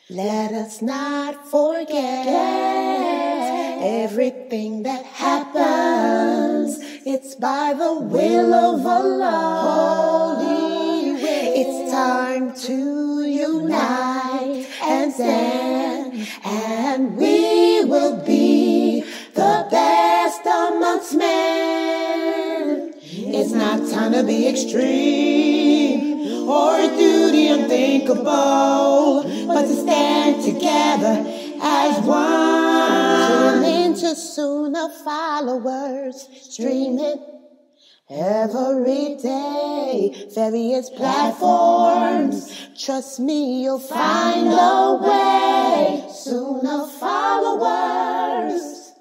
Let us not forget everything that happens. It's by the will of Allah. Holy will. It's time to unite and stand, and we will be the best amongst men. It's not time to be extreme or duty unthinkable, but to stand together as one. Tune into Sunnahfollowers, stream it every day, various platforms. Trust me, you'll find a way. Sunnahfollowers.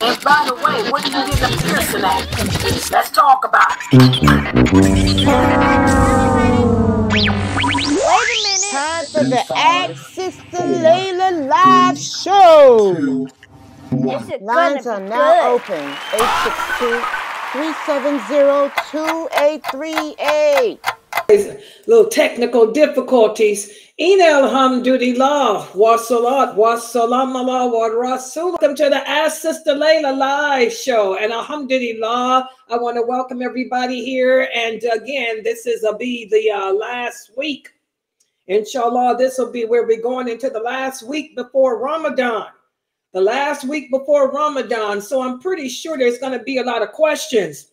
And by the way, what do you get them piercing at? Let's talk about it. Wait a minute. Time for the Ask Sis Laila Live Show. Lines are now open. 862-370-2838. Little technical difficulties. Alhamdulillah, wa salat, wa salam ala wa rasul. Welcome to the Ask Sister Laila Live Show. And alhamdulillah, I want to welcome everybody here. And again, this is the last week. Inshallah, this will be where we're going into the last week before Ramadan. The last week before Ramadan. So I'm pretty sure there's going to be a lot of questions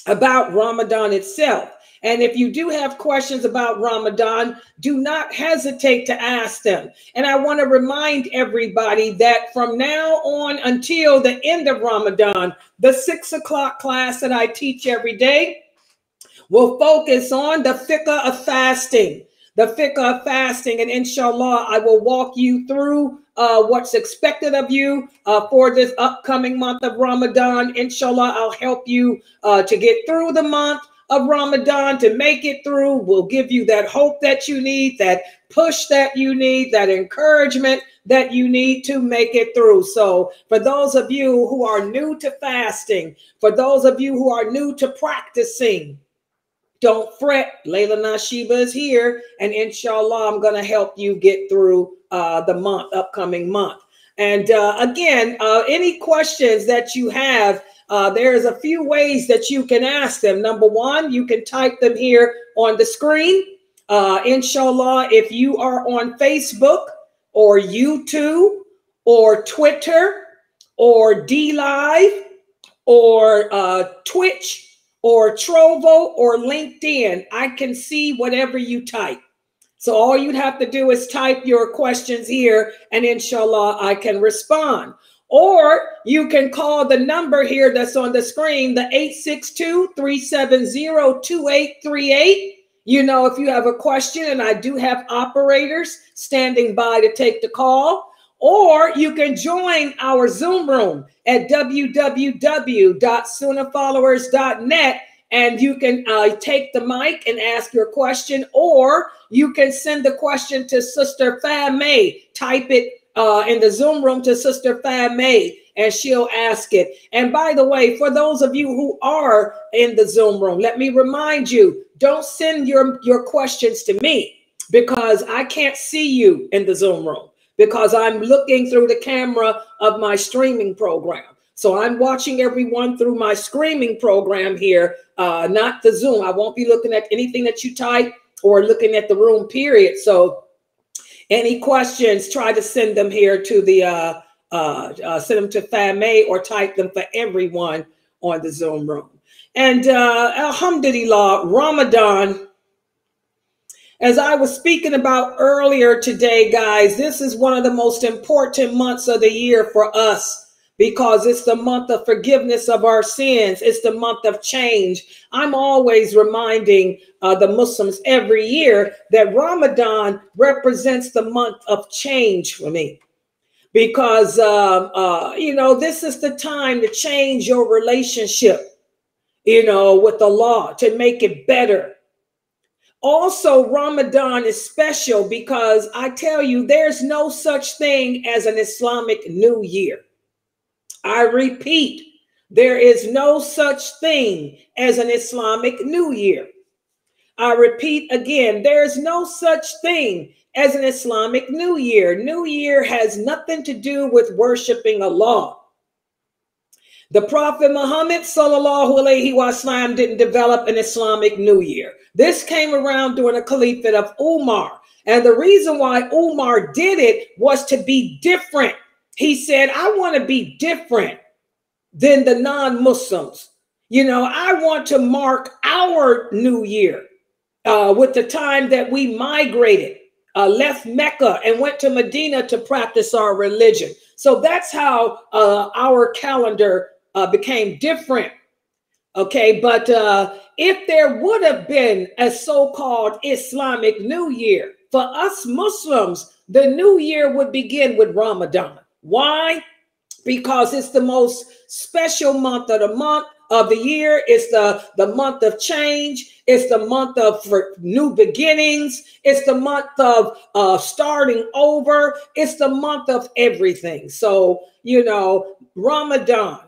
about Ramadan itself. And if you do have questions about Ramadan, do not hesitate to ask them. And I want to remind everybody that from now on until the end of Ramadan, the 6 o'clock class that I teach every day will focus on the fiqh of fasting. The fiqh of fasting. And inshallah, I will walk you through what's expected of you for this upcoming month of Ramadan. Inshallah, I'll help you to get through the month of Ramadan, to make it through. We'll give you that hope that you need, that push that you need, that encouragement that you need to make it through. So for those of you who are new to fasting, for those of you who are new to practicing, don't fret. Laila Nasheeba is here, and inshallah, I'm going to help you get through the upcoming month. And again, any questions that you have, there's a few ways that you can ask them. Number one, you can type them here on the screen. Inshallah, if you are on Facebook or YouTube or Twitter or D-Live or Twitch or Trovo or LinkedIn, I can see whatever you type. So all you'd have to do is type your questions here, and inshallah, I can respond. Or you can call the number here that's on the screen, the 862-370-2838. You know, if you have a question, and I do have operators standing by to take the call. Or you can join our Zoom room at www.sunnahfollowers.net, and you can take the mic and ask your question, or you can send the question to Sister Fame. Type it in the Zoom room to Sister Fame, and she'll ask it. And by the way, for those of you who are in the Zoom room, let me remind you, don't send your questions to me, because I can't see you in the Zoom room, because I'm looking through the camera of my streaming program. So I'm watching everyone through my streaming program here, not the Zoom. I won't be looking at anything that you type or looking at the room, period. So any questions, try to send them here to the, send them to Fame, or type them for everyone on the Zoom room. And alhamdulillah, Ramadan, as I was speaking about earlier today, guys, this is one of the most important months of the year for us, because it's the month of forgiveness of our sins. It's the month of change. I'm always reminding the Muslims every year that Ramadan represents the month of change for me, because, you know, this is the time to change your relationship, you know, with Allah, to make it better. Also, Ramadan is special because I tell you, there's no such thing as an Islamic New Year. I repeat, there is no such thing as an Islamic New Year. I repeat again, there's no such thing as an Islamic New Year. New Year has nothing to do with worshiping Allah. The Prophet Muhammad sallallahu alaihi wasallam didn't develop an Islamic New Year. This came around during the caliphate of Umar. And the reason why Umar did it was to be different. He said, I want to be different than the non-Muslims. You know, I want to mark our New Year with the time that we migrated, left Mecca and went to Medina to practice our religion. So that's how our calendar became different. Okay, but if there would have been a so-called Islamic New Year, for us Muslims, the New Year would begin with Ramadan. Why? Because it's the most special month of the year. It's the month of change. It's the month of for new beginnings. It's the month of starting over. It's the month of everything. So, you know, Ramadan,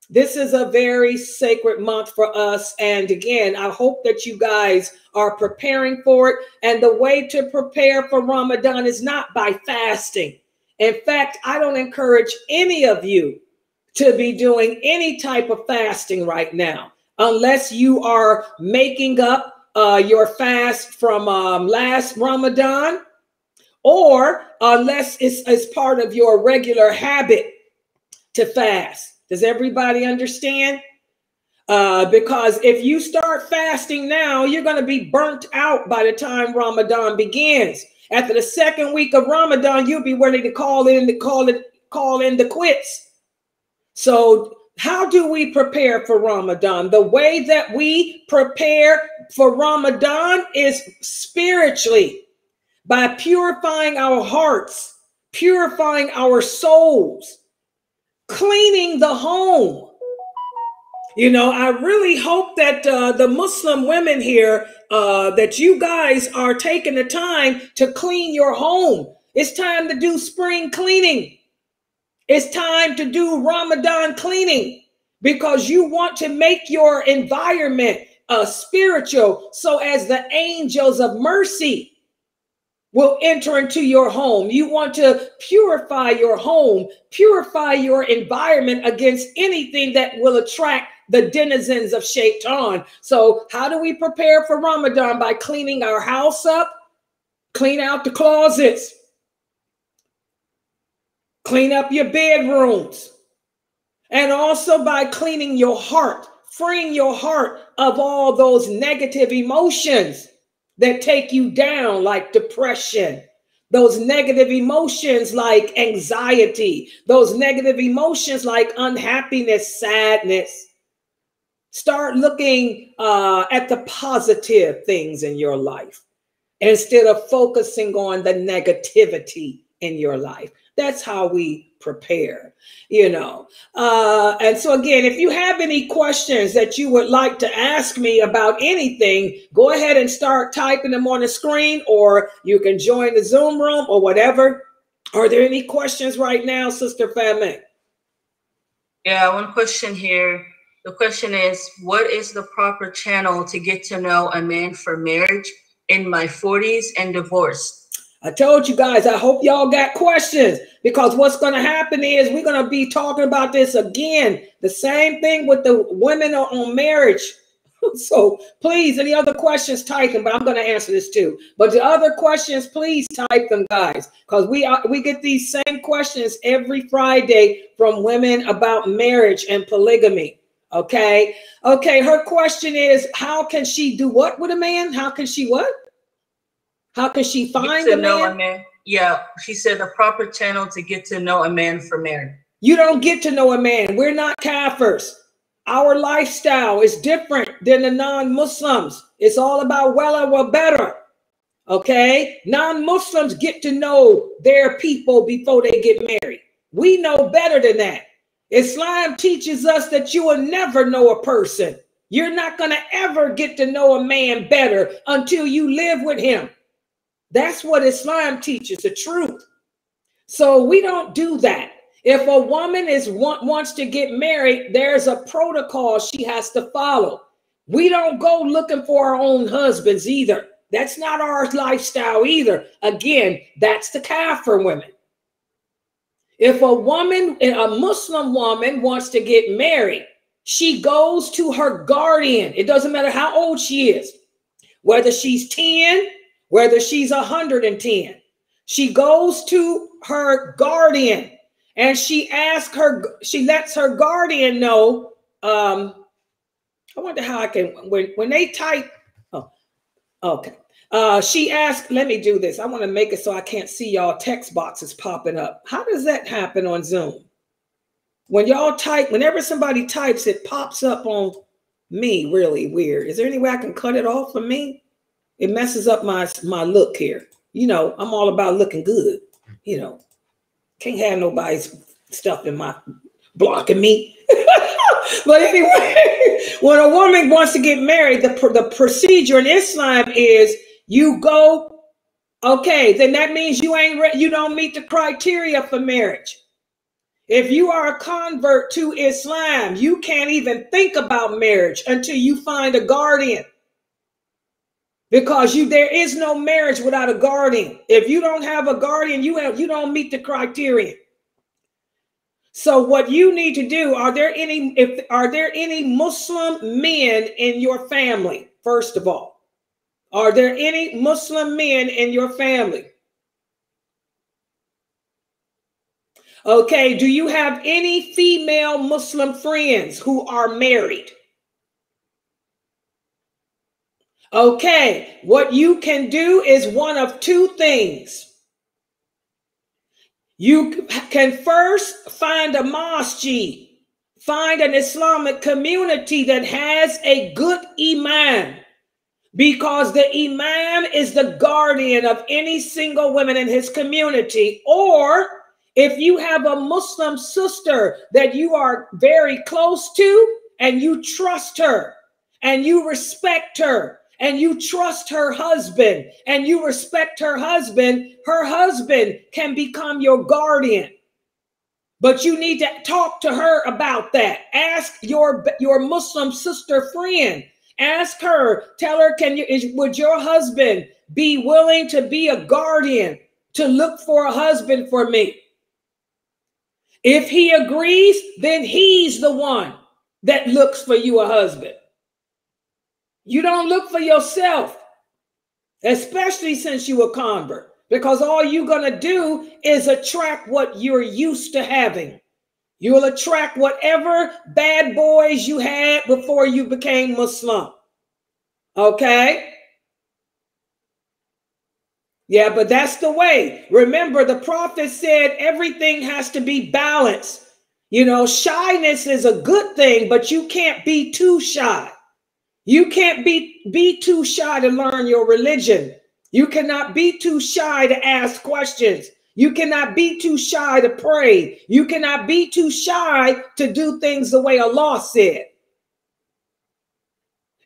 this is a very sacred month for us. And again, I hope that you guys are preparing for it. And the way to prepare for Ramadan is not by fasting. In fact, I don't encourage any of you to be doing any type of fasting right now, unless you are making up your fast from last Ramadan, or unless it's part of your regular habit to fast. Does everybody understand? Because if you start fasting now, you're going to be burnt out by the time Ramadan begins. After the second week of Ramadan, you'll be ready to call in the quits. So how do we prepare for Ramadan? The way that we prepare for Ramadan is spiritually, by purifying our hearts, purifying our souls, cleaning the home. You know, I really hope that the Muslim women here, that you guys are taking the time to clean your home. It's time to do spring cleaning. It's time to do Ramadan cleaning, because you want to make your environment spiritual, so as the angels of mercy will enter into your home. You want to purify your home, purify your environment against anything that will attract the denizens of Shaitan. So how do we prepare for Ramadan? By cleaning our house up, clean out the closets, clean up your bedrooms, and also by cleaning your heart, freeing your heart of all those negative emotions that take you down, like depression, those negative emotions like anxiety, those negative emotions like unhappiness, sadness. Start looking at the positive things in your life instead of focusing on the negativity in your life. That's how we prepare, you know. And so again, if you have any questions that you would like to ask me about anything, go ahead and start typing them on the screen, or you can join the Zoom room or whatever. Are there any questions right now, Sister Fame? Yeah, one question here. The question is, what is the proper channel to get to know a man for marriage in my 40s and divorced? I told you guys, I hope y'all got questions, because what's going to happen is we're going to be talking about this again. The same thing with the women on marriage. So please, any other questions, type them, but I'm going to answer this too. But the other questions, please type them, guys, because we get these same questions every Friday from women about marriage and polygamy. Okay. Okay. Her question is, how can she do what with a man? How can she what? How can she find a man? Yeah, she said the proper channel to get to know a man for marriage. You don't get to know a man. We're not kafirs. Our lifestyle is different than the non-Muslims. It's all about well better. Okay? Non-Muslims get to know their people before they get married. We know better than that. Islam teaches us that you will never know a person. You're not going to ever get to know a man better until you live with him. That's what Islam teaches, the truth. So we don't do that. If a woman wants to get married, there's a protocol she has to follow. We don't go looking for our own husbands either. That's not our lifestyle either. Again, that's the kafir women. If a woman, a Muslim woman wants to get married, she goes to her guardian. It doesn't matter how old she is, whether she's 10, whether she's 110. She goes to her guardian and she lets her guardian know. I wonder how I can, when they type, oh, okay. She asked, let me do this. I want to make it so I can't see y'all text boxes popping up. How does that happen on Zoom? When y'all type, whenever somebody types, it pops up on me. Really weird. Is there any way I can cut it off for me? It messes up my look here. You know, I'm all about looking good. You know, can't have nobody's stuff in my blocking me. But anyway, when a woman wants to get married, the procedure in Islam is you go, okay, then that means you don't meet the criteria for marriage. If you are a convert to Islam, you can't even think about marriage until you find a guardian. Because there is no marriage without a guardian. If you don't have a guardian, you don't meet the criteria. So what you need to do, are there any Muslim men in your family? First of all, are there any Muslim men in your family? Okay, do you have any female Muslim friends who are married? Okay, what you can do is one of two things. You can first find a masjid, find an Islamic community that has a good imam, because the imam is the guardian of any single woman in his community. Or if you have a Muslim sister that you are very close to and you trust her and you respect her, and you trust her husband and you respect her husband can become your guardian. But you need to talk to her about that. Ask your Muslim sister friend. Ask her, tell her, would your husband be willing to be a guardian to look for a husband for me? If he agrees, then he's the one that looks for you a husband. You don't look for yourself, especially since you a convert, because all you're going to do is attract what you're used to having. You'll attract whatever bad boys you had before you became Muslim. Okay? Yeah, but that's the way. Remember, the Prophet said everything has to be balanced. You know, shyness is a good thing, but you can't be too shy. You can't be too shy to learn your religion. You cannot be too shy to ask questions. You cannot be too shy to pray. You cannot be too shy to do things the way Allah said.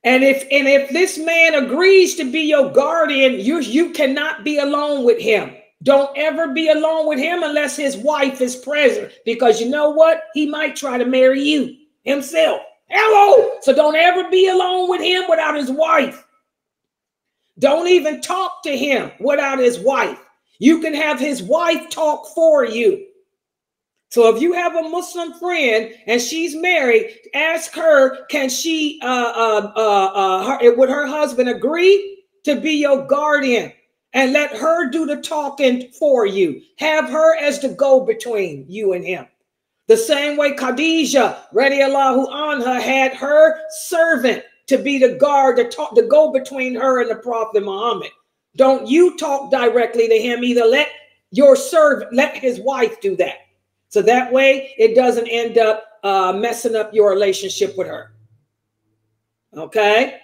And if this man agrees to be your guardian, you cannot be alone with him. Don't ever be alone with him unless his wife is present, because you know what? He might try to marry you himself. Hello. So don't ever be alone with him without his wife. Don't even talk to him without his wife. You can have his wife talk for you. So if you have a Muslim friend and she's married, ask her, can she, would her husband agree to be your guardian, and let her do the talking for you. Have her as the go-between you and him. The same way Khadija, radiallahu anha, had her servant to be the guard, to go between her and the Prophet Muhammad. Don't you talk directly to him either. Let your servant, let his wife do that. So that way it doesn't end up messing up your relationship with her. Okay?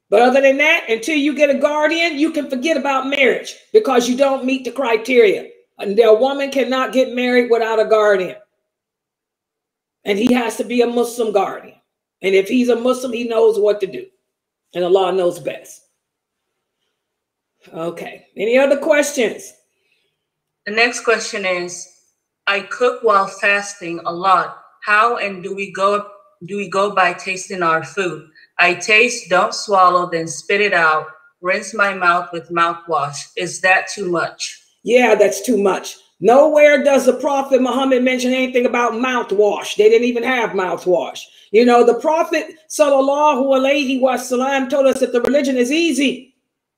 But other than that, until you get a guardian, you can forget about marriage, because you don't meet the criteria. And a woman cannot get married without a guardian. And he has to be a Muslim guardian. And if he's a Muslim, he knows what to do. And Allah knows best. Okay. Any other questions? The next question is, I cook while fasting a lot. How and do we go by tasting our food? I taste, don't swallow, then spit it out. Rinse my mouth with mouthwash. Is that too much? Yeah, that's too much. Nowhere does the Prophet Muhammad mention anything about mouthwash. They didn't even have mouthwash. You know, the Prophet sallallahu alaihi wasallam told us that the religion is easy.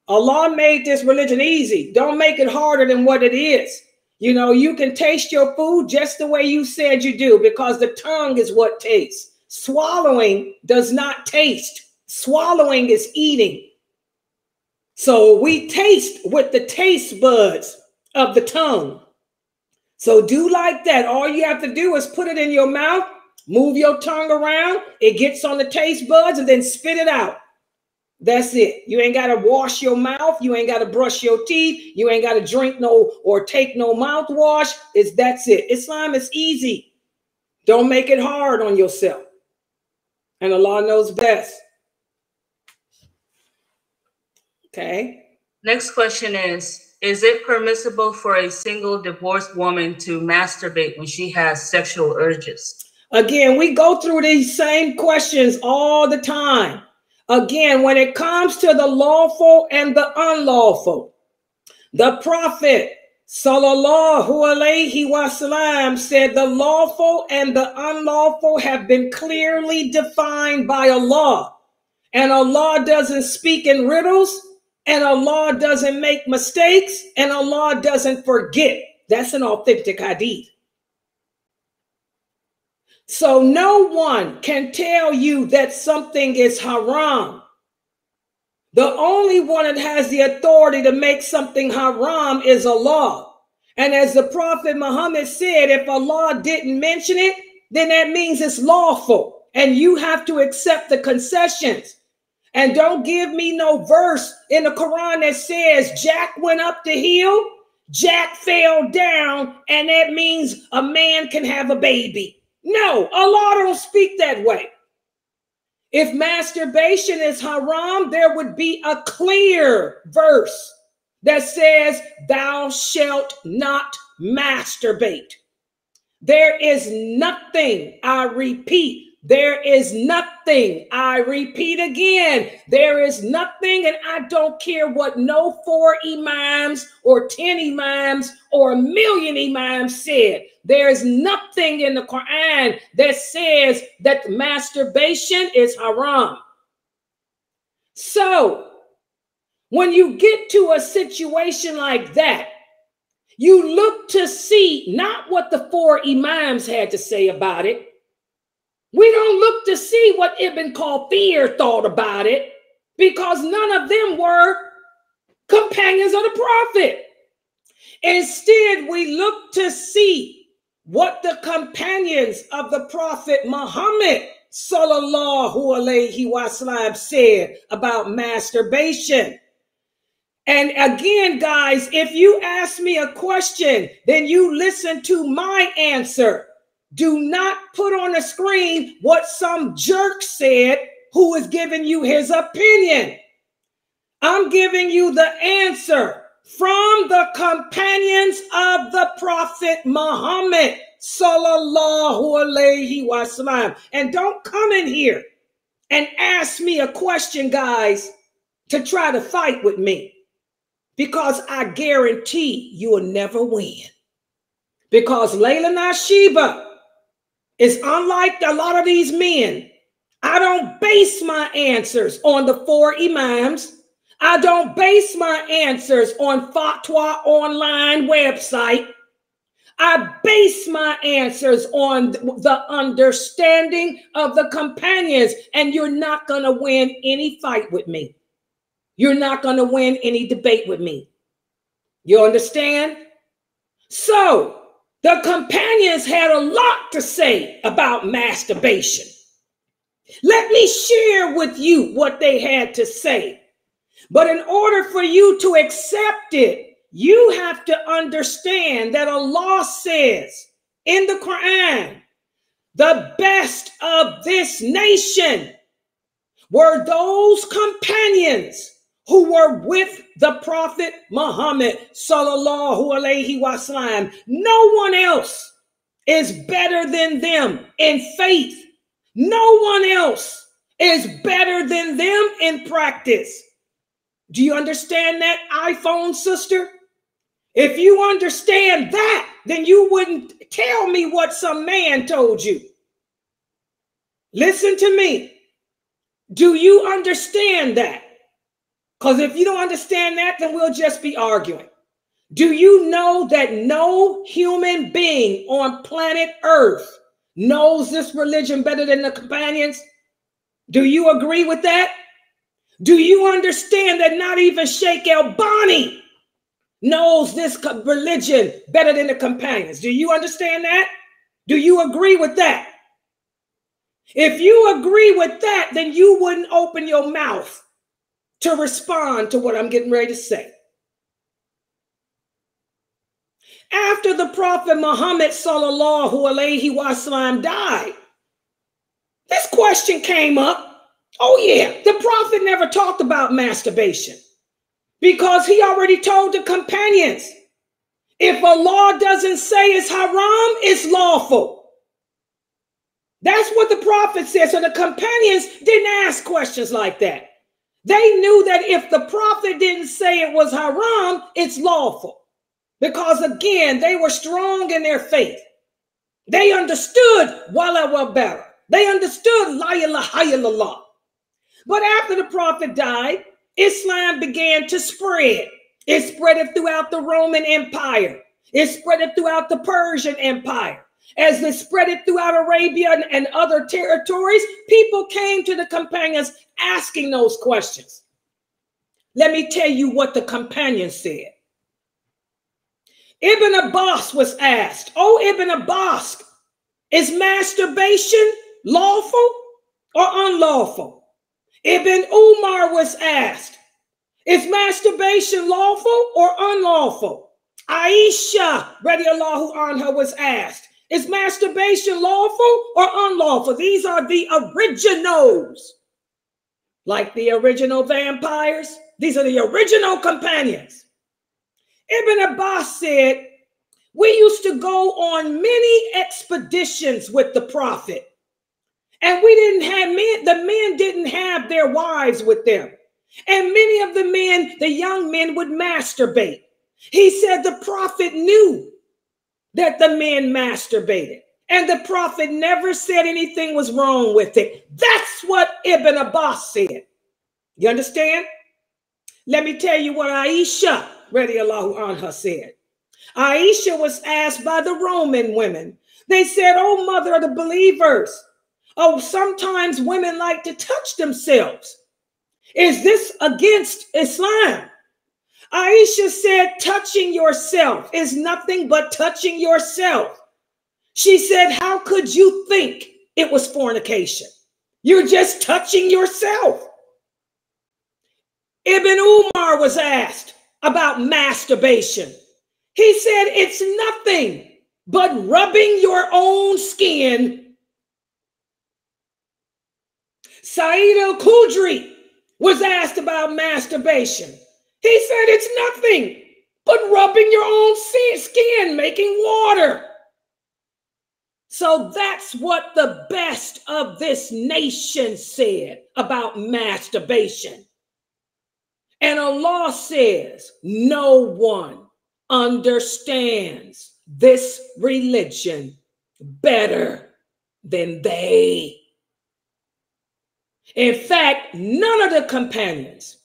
Allah made this religion easy. Don't make it harder than what it is. You know, you can taste your food just the way you said you do, because the tongue is what tastes. Swallowing does not taste. Swallowing is eating. So we taste with the taste buds of the tongue. So do like that. All you have to do is put it in your mouth, move your tongue around, it gets on the taste buds, and then spit it out. That's it. You ain't got to wash your mouth. You ain't got to brush your teeth. You ain't got to drink no or take no mouthwash. That's it. Islam is easy. Don't make it hard on yourself. And Allah knows best. Okay. Next question is it permissible for a single divorced woman to masturbate when she has sexual urges? Again, we go through these same questions all the time. Again, when it comes to the lawful and the unlawful, the Prophet sallallahu alaihi wasallam said the lawful and the unlawful have been clearly defined by Allah. And Allah doesn't speak in riddles, and Allah doesn't make mistakes, and Allah doesn't forget. That's an authentic hadith. So no one can tell you that something is haram. The only one that has the authority to make something haram is Allah. And as the Prophet Muhammad said, if Allah didn't mention it, then that means it's lawful. And you have to accept the concessions. And don't give me no verse in the Quran that says Jack went up the hill, Jack fell down, and that means a man can have a baby. No, Allah don't speak that way. If masturbation is haram, there would be a clear verse that says, thou shalt not masturbate. There is nothing, I repeat, there is nothing, I repeat again, there is nothing, and I don't care what no 4 imams or 10 imams or 1,000,000 imams said. There is nothing in the Quran that says that masturbation is haram. So, when you get to a situation like that, you look to see not what the 4 imams had to say about it. We don't look to see what Ibn Kathir thought about it, because none of them were companions of the Prophet. Instead, we look to see what the companions of the Prophet Muhammad sallallahu alaihi wasallam said about masturbation. And again, guys, if you ask me a question, then you listen to my answer. Do not put on the screen what some jerk said who is giving you his opinion. I'm giving you the answer from the companions of the Prophet Muhammad sallallahu alaihi wasallam. And don't come in here and ask me a question, guys, to try to fight with me, because I guarantee you will never win. Because Laila Nasheeba is unlike a lot of these men. I don't base my answers on the 4 imams. I don't base my answers on Fatwa online website. I base my answers on the understanding of the companions, and you're not going to win any fight with me. You're not going to win any debate with me. You understand? So the companions had a lot to say about masturbation. Let me share with you what they had to say. But in order for you to accept it, you have to understand that Allah says in the Quran, the best of this nation were those companions who were with the Prophet Muhammad sallallahu alaihi wasallam. No one else is better than them in faith. No one else is better than them in practice. Do you understand that, iPhone sister? If you understand that, then you wouldn't tell me what some man told you. Listen to me. Do you understand that? Because if you don't understand that, then we'll just be arguing. Do you know that no human being on planet Earth knows this religion better than the companions? Do you agree with that? Do you understand that not even Sheikh El-Bani knows this religion better than the companions? Do you understand that? Do you agree with that? If you agree with that, then you wouldn't open your mouth to respond to what I'm getting ready to say. After the Prophet Muhammad sallallahu alaihi wasallam died, this question came up. Oh yeah, the Prophet never talked about masturbation because he already told the companions, if Allah doesn't say it's haram, it's lawful. That's what the Prophet said. So the companions didn't ask questions like that. They knew that if the Prophet didn't say it was haram, it's lawful. Because again, they were strong in their faith. They understood wala wa bara. They understood la ilaha illallah. But after the Prophet died, Islam began to spread. It spread throughout the Roman Empire. It spread throughout the Persian Empire. As it spread throughout Arabia and other territories, people came to the companions asking those questions. Let me tell you what the companions said. Ibn Abbas was asked, "Oh, Ibn Abbas, is masturbation lawful or unlawful?" Ibn Umar was asked, "Is masturbation lawful or unlawful?" Aisha radiallahu anha was asked, "Is masturbation lawful or unlawful?" These are the originals, like the original vampires. These are the original companions. Ibn Abbas said, "We used to go on many expeditions with the Prophet, and we didn't have men, the men didn't have their wives with them. And many of the men, the young men, would masturbate." He said the Prophet knew that the men masturbated, and the Prophet never said anything was wrong with it. That's what Ibn Abbas said. You understand? Let me tell you what Aisha radiallahu anha said. Aisha was asked by the Roman women. They said, "Oh, mother of the believers, oh, sometimes women like to touch themselves. Is this against Islam?" Aisha said, "Touching yourself is nothing but touching yourself." She said, "How could you think it was fornication? You're just touching yourself." Ibn Umar was asked about masturbation. He said, "It's nothing but rubbing your own skin." Sa'id al-Khudri was asked about masturbation. He said, "It's nothing but rubbing your own skin, making water." So that's what the best of this nation said about masturbation. And Allah says, no one understands this religion better than they. In fact, none of the companions,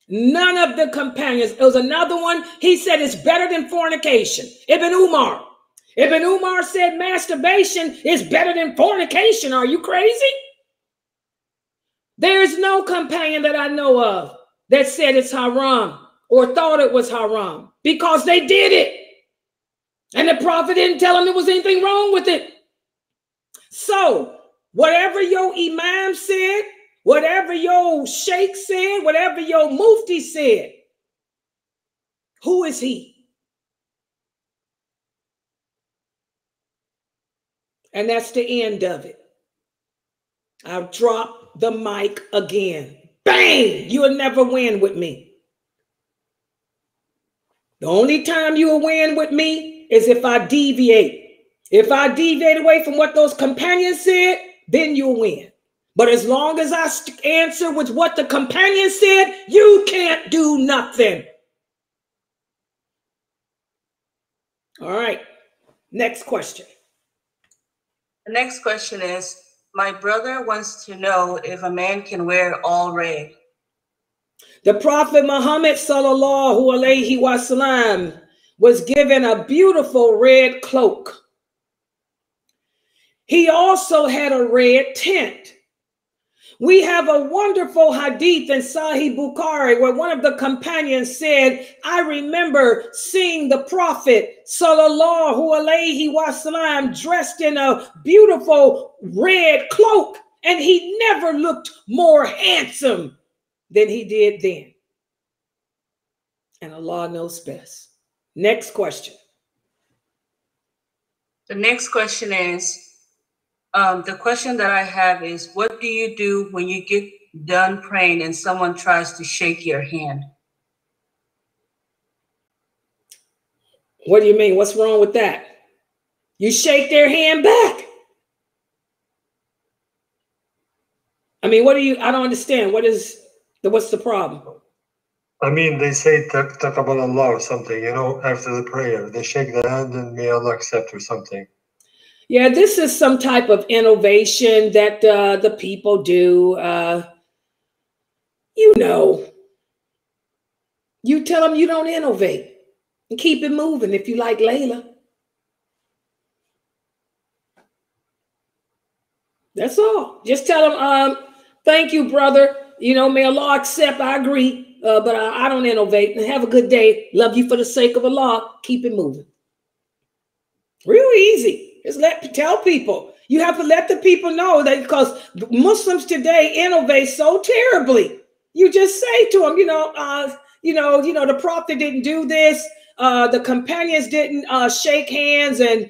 it was another one, he said it's better than fornication. Ibn Umar. Ibn Umar said masturbation is better than fornication. Are you crazy? There is no companion that I know of that said it's haram or thought it was haram, because they did it. And the Prophet didn't tell them there was anything wrong with it. So whatever your imam said, whatever your sheikh said, whatever your mufti said, who is he? And that's the end of it. I'll drop the mic again. Bang! You'll never win with me. The only time you'll win with me is if I deviate. If I deviate away from what those companions said, then you'll win. But as long as I answer with what the companion said, you can't do nothing. All right. Next question. The next question is, my brother wants to know if a man can wear all red. The Prophet Muhammad sallallahu alaihi wasallam was given a beautiful red cloak. He also had a red tent. We have a wonderful hadith in Sahih Bukhari where one of the companions said, I remember seeing the Prophet sallallahu alaihi wasallam dressed in a beautiful red cloak, and he never looked more handsome than he did then. And Allah knows best. Next question. The next question is, the question that I have is, what do you do when you get done praying and someone tries to shake your hand? What do you mean? What's wrong with that? You shake their hand back. I mean, I don't understand. What's the problem? I mean, they say taqabbal Allah or something, you know, after the prayer. They shake the hand and may Allah accept or something. Yeah, this is some type of innovation that the people do. You know, you tell them you don't innovate and keep it moving if you like Laila. That's all. Just tell them, thank you, brother. You know, may Allah accept. I agree. But I don't innovate. And have a good day. Love you for the sake of Allah. Keep it moving. Real easy. Just tell people. You have to let the people know that, because Muslims today innovate so terribly. You just say to them, the Prophet didn't do this. The companions didn't shake hands and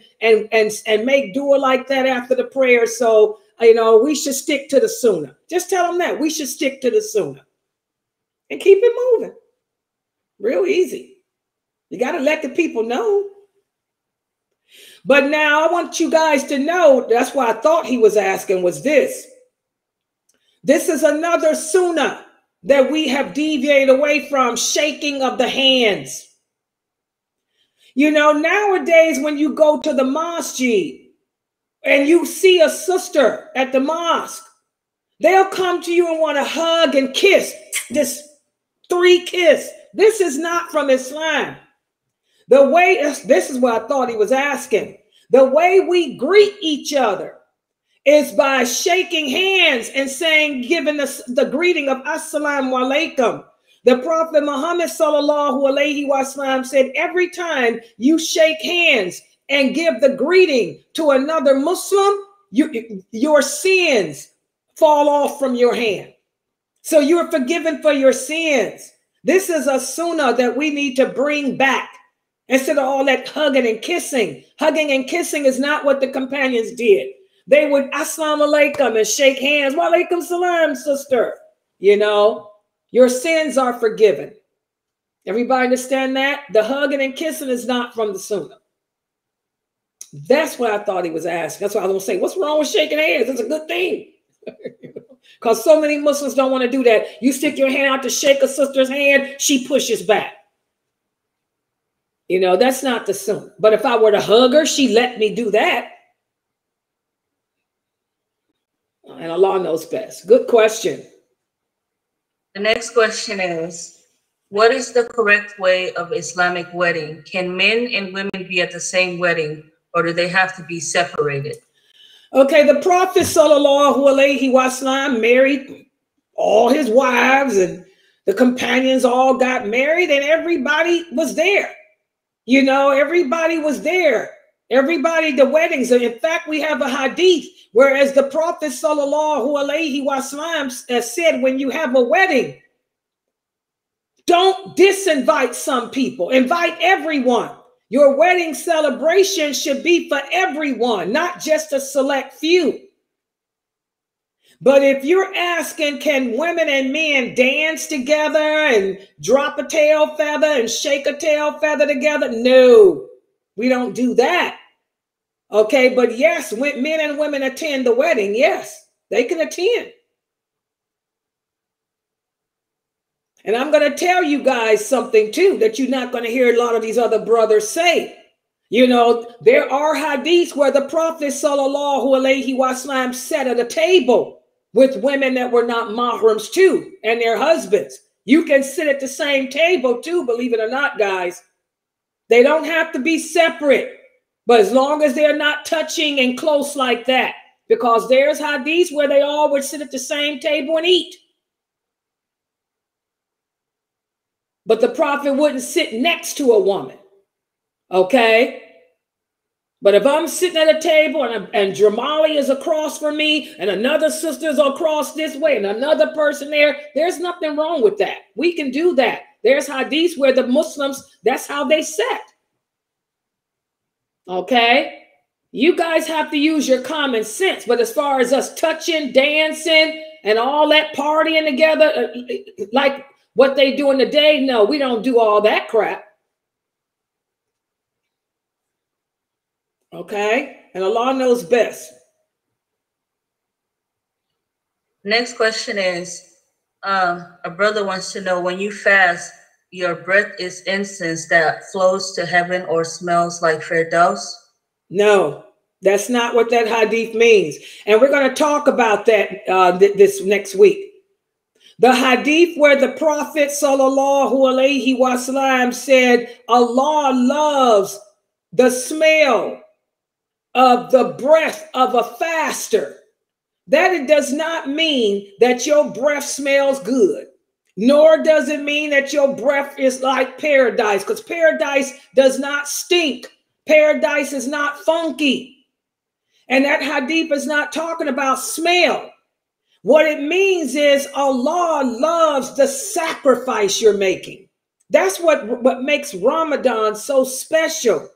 make dua like that after the prayer. So, we should stick to the Sunnah. Just tell them that we should stick to the Sunnah. And keep it moving. Real easy. You got to let the people know. But now I want you guys to know, that's why I thought he was asking, was this. This is another sunnah that we have deviated away from, shaking of the hands. You know, nowadays when you go to the mosque and you see a sister at the mosque, they'll come to you and want to hug and kiss. This 3 kiss. This is not from Islam. This is what I thought he was asking. The way we greet each other is by shaking hands and giving us the greeting of Assalamu alaikum. The Prophet Muhammad sallallahu alaihi wasallam said, every time you shake hands and give the greeting to another Muslim, your sins fall off from your hand. So you're forgiven for your sins. This is a sunnah that we need to bring back instead of all that hugging and kissing. Hugging and kissing is not what the companions did. They would assalamu alaikum and shake hands. Wa alaikum salam, sister. You know, your sins are forgiven. Everybody understand that? The hugging and kissing is not from the sunnah. That's what I thought he was asking. That's why I was going to say, what's wrong with shaking hands? It's a good thing. Because so many Muslims don't want to do that. You stick your hand out to shake a sister's hand, she pushes back. You know, that's not the sunnah. But if I were to hug her, she let me do that. And Allah knows best. Good question. The next question is, what is the correct way of Islamic wedding? Can men and women be at the same wedding, or do they have to be separated? Okay, the Prophet sallallahu alaihi wasallam married all his wives, and the companions all got married, and everybody was there. You know, everybody was there. Everybody, the weddings. And in fact, we have a hadith, whereas the Prophet sallallahu alaihi wasallam said, when you have a wedding, don't disinvite some people. Invite everyone. Your wedding celebration should be for everyone, not just a select few. But if you're asking, can women and men dance together and drop a tail feather and shake a tail feather together? No, we don't do that. Okay, but yes, when men and women attend the wedding, yes, they can attend. And I'm going to tell you guys something too that you're not going to hear a lot of these other brothers say. You know, there are hadiths where the Prophet sallallahu alaihi wasallam sat at a table with women that were not mahrams too, and their husbands. You can sit at the same table too, believe it or not, guys. They don't have to be separate, but as long as they're not touching and close like that, because there's hadiths where they all would sit at the same table and eat. But the Prophet wouldn't sit next to a woman. Okay? But if I'm sitting at a table and Dremali is across from me and another sister's across this way and another person there, there's nothing wrong with that. We can do that. There's hadiths where the Muslims, that's how they sat. Okay? You guys have to use your common sense. But as far as us touching, dancing, and all that partying together, like what they do in the day, no, we don't do all that crap. Okay? And Allah knows best. Next question is, a brother wants to know, when you fast, your breath is incense that flows to heaven or smells like Ferdous? No, that's not what that hadith means. And we're going to talk about that this next week. The hadith where the Prophet sallallahu alaihi wasallam said, Allah loves the smell of the breath of a faster. That it does not mean that your breath smells good, nor does it mean that your breath is like paradise, because paradise does not stink. Paradise is not funky. And that hadith is not talking about smell. What it means is Allah loves the sacrifice you're making. That's what makes Ramadan so special,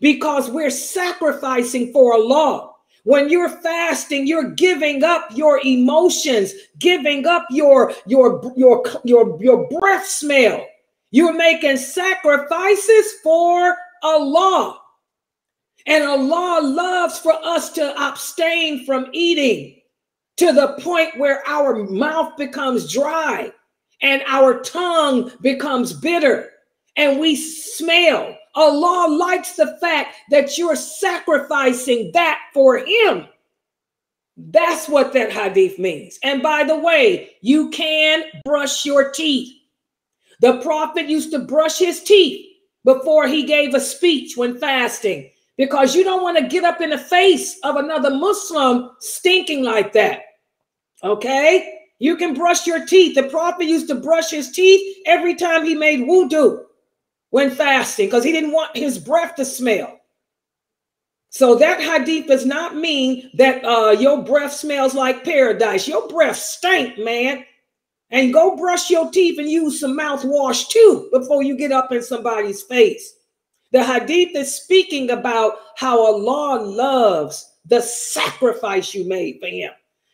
because we're sacrificing for Allah. When you're fasting, you're giving up your emotions, giving up your breath smell. You're making sacrifices for Allah. And Allah loves for us to abstain from eating to the point where our mouth becomes dry and our tongue becomes bitter and we smell. Allah likes the fact that you're sacrificing that for Him. That's what that hadith means. And by the way, you can brush your teeth. The Prophet used to brush his teeth before he gave a speech when fasting, because you don't want to get up in the face of another Muslim stinking like that. Okay? You can brush your teeth. The Prophet used to brush his teeth every time he made wudu when fasting, because he didn't want his breath to smell. So that hadith does not mean that your breath smells like paradise. Your breath stank, man. And go brush your teeth and use some mouthwash too before you get up in somebody's face. The hadith is speaking about how Allah loves the sacrifice you made for Him.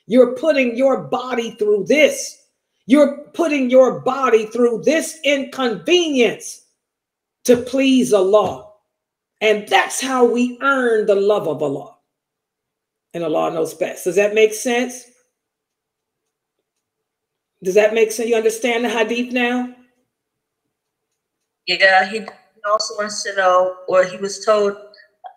You're putting your body through this. You're putting your body through this inconvenience to please Allah. And that's how we earn the love of Allah. And Allah knows best. Does that make sense? Does that make sense? You understand the hadith now? Yeah, he also wants to know, or he was told,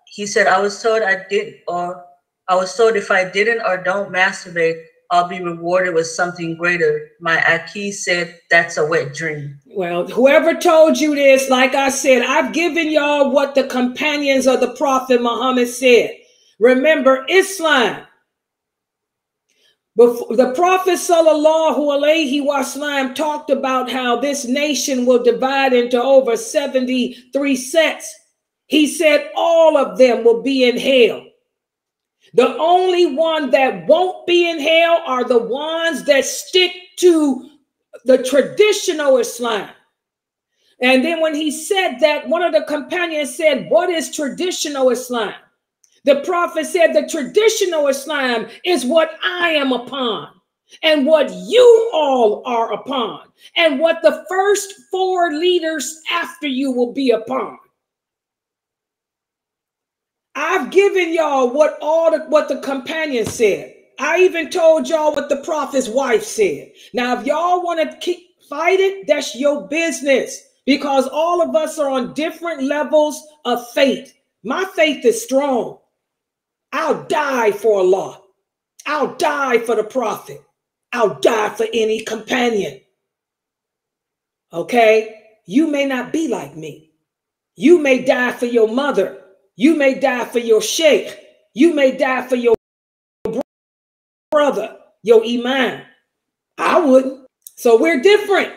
he said, I was told I did, or I was told if I didn't or don't masturbate, I'll be rewarded with something greater. My ahki said that's a wet dream. Well, whoever told you this, like I said, I've given y'all what the companions of the Prophet Muhammad said. Remember, Islam. Before, the Prophet sallallahu alaihi wasallam talked about how this nation will divide into over 73 sects. He said all of them will be in hell. The only one that won't be in hell are the ones that stick to the traditional Islam. And then when he said that, one of the companions said, what is traditional Islam? The Prophet said the traditional Islam is what I am upon and what you all are upon and what the first 4 leaders after you will be upon. I've given y'all what the companions said. I even told y'all what the Prophet's wife said. Now, if y'all want to fight it, that's your business. Because all of us are on different levels of faith. My faith is strong. I'll die for Allah. I'll die for the Prophet. I'll die for any companion. Okay? You may not be like me. You may die for your mother. You may die for your sheikh. You may die for your brother, your imam. I wouldn't. So we're different.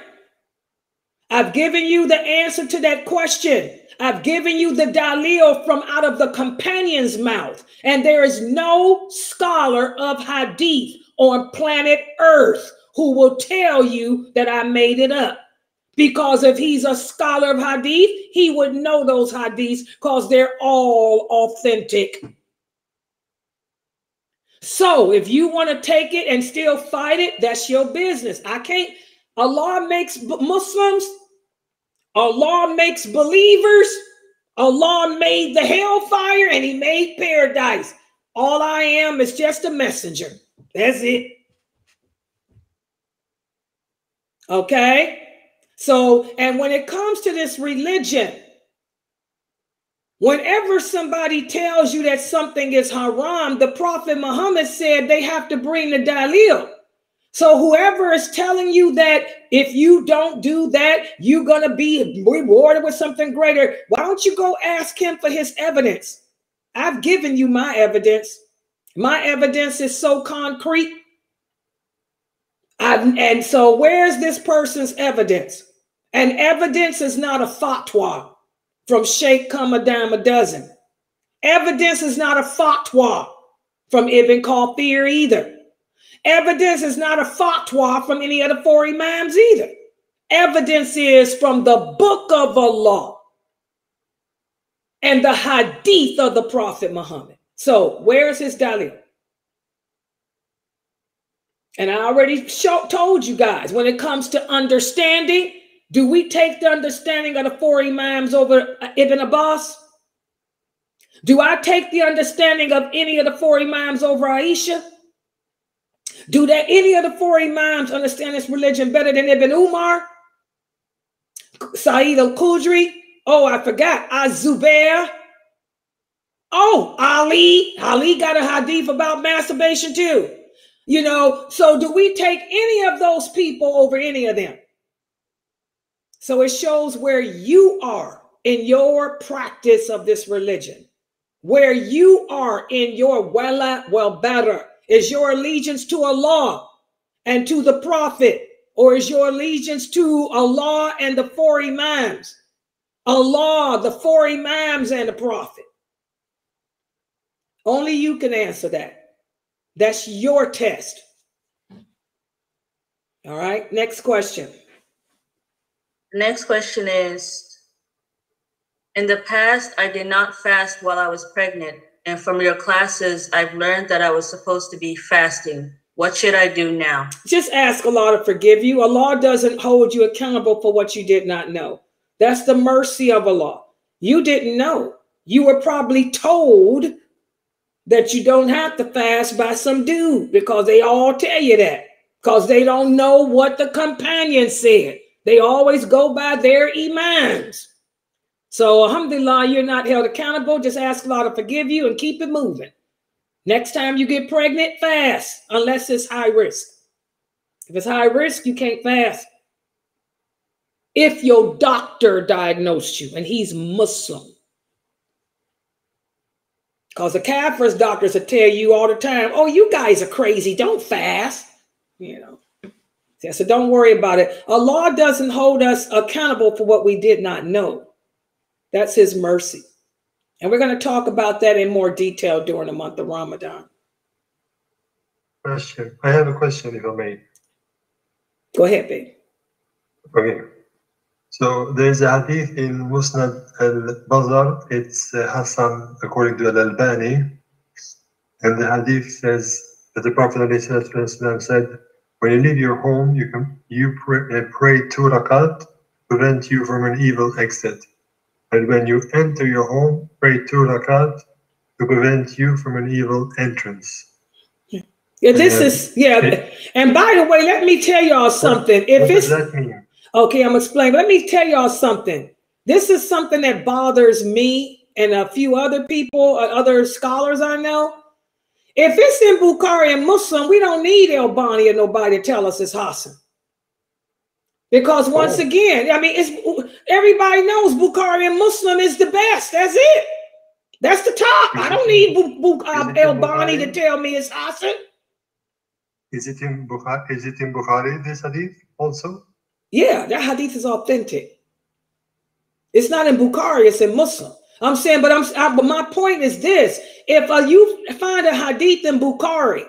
I've given you the answer to that question. I've given you the dalil from out of the companion's mouth. And there is no scholar of hadith on planet Earth who will tell you that I made it up. Because if he's a scholar of hadith, he would know those hadiths because they're all authentic. So if you want to take it and still fight it, that's your business. I can't. Allah makes Muslims. Allah makes believers. Allah made the hellfire and he made paradise. All I am is just a messenger. That's it. Okay? So, and when it comes to this religion, whenever somebody tells you that something is haram, the Prophet Muhammad said they have to bring the dalil. So whoever is telling you that if you don't do that, you're going to be rewarded with something greater, why don't you go ask him for his evidence? I've given you my evidence. My evidence is so concrete. And so where's this person's evidence? And evidence is not a fatwa from Sheikh come a dime a dozen. Evidence is not a fatwa from Ibn Kathir either. Evidence is not a fatwa from any of the four imams either. Evidence is from the book of Allah and the hadith of the Prophet Muhammad. So where's his dalil? And I already told you guys, when it comes to understanding, do we take the understanding of the four imams over Ibn Abbas? Do I take the understanding of any of the four imams over Aisha? Do that any of the four imams understand this religion better than Ibn Umar? Sa'id al-Khudri? Oh, I forgot. Az-Zubair? Oh, Ali. Ali got a hadith about masturbation too. You know, so do we take any of those people over any of them? So it shows where you are in your practice of this religion, where you are in your better. Is your allegiance to Allah and to the Prophet, or is your allegiance to Allah and the four imams? Allah, the four imams, and the Prophet. Only you can answer that. That's your test. All right, next question. The next question is, in the past, I did not fast while I was pregnant. And from your classes, I've learned that I was supposed to be fasting. What should I do now? Just ask Allah to forgive you. Allah doesn't hold you accountable for what you did not know. That's the mercy of Allah. You didn't know. You were probably told that you don't have to fast by some dude because they all tell you that. Because they don't know what the companion said. They always go by their imams. So, alhamdulillah, you're not held accountable. Just ask Allah to forgive you and keep it moving. Next time you get pregnant, fast, unless it's high risk. If it's high risk, you can't fast. If your doctor diagnosed you and he's Muslim. Because the Kafir's doctors will tell you all the time, oh, you guys are crazy, don't fast. You know. So don't worry about it. Allah doesn't hold us accountable for what we did not know. That's his mercy. And we're going to talk about that in more detail during the month of Ramadan. Question. I have a question, if I may. Go ahead, babe. Okay. So there's a hadith in Musnad al-Bazar. It's Hassan according to al-Albani. And the hadith says that the Prophet ﷺ said, when you leave your home, you pray 2 rakat to prevent you from an evil exit. And when you enter your home, pray 2 rakat to prevent you from an evil entrance. Yeah, this is, yeah. And by the way, let me tell y'all something. If what it's, does that mean? okay, I'm explaining. Let me tell y'all something. This is something that bothers me and a few other people, other scholars I know. If it's in Bukhari and Muslim, we don't need Albani or nobody to tell us it's Hassan. Because once again, I mean, it's everybody knows Bukhari and Muslim is the best. That's it. That's the top. I don't need Albani to tell me it's Hassan. Is it in Bukhari, this hadith also? Yeah, that hadith is authentic. It's not in Bukhari, it's in Muslim. I'm saying, but my point is this. If you find a hadith in Bukhari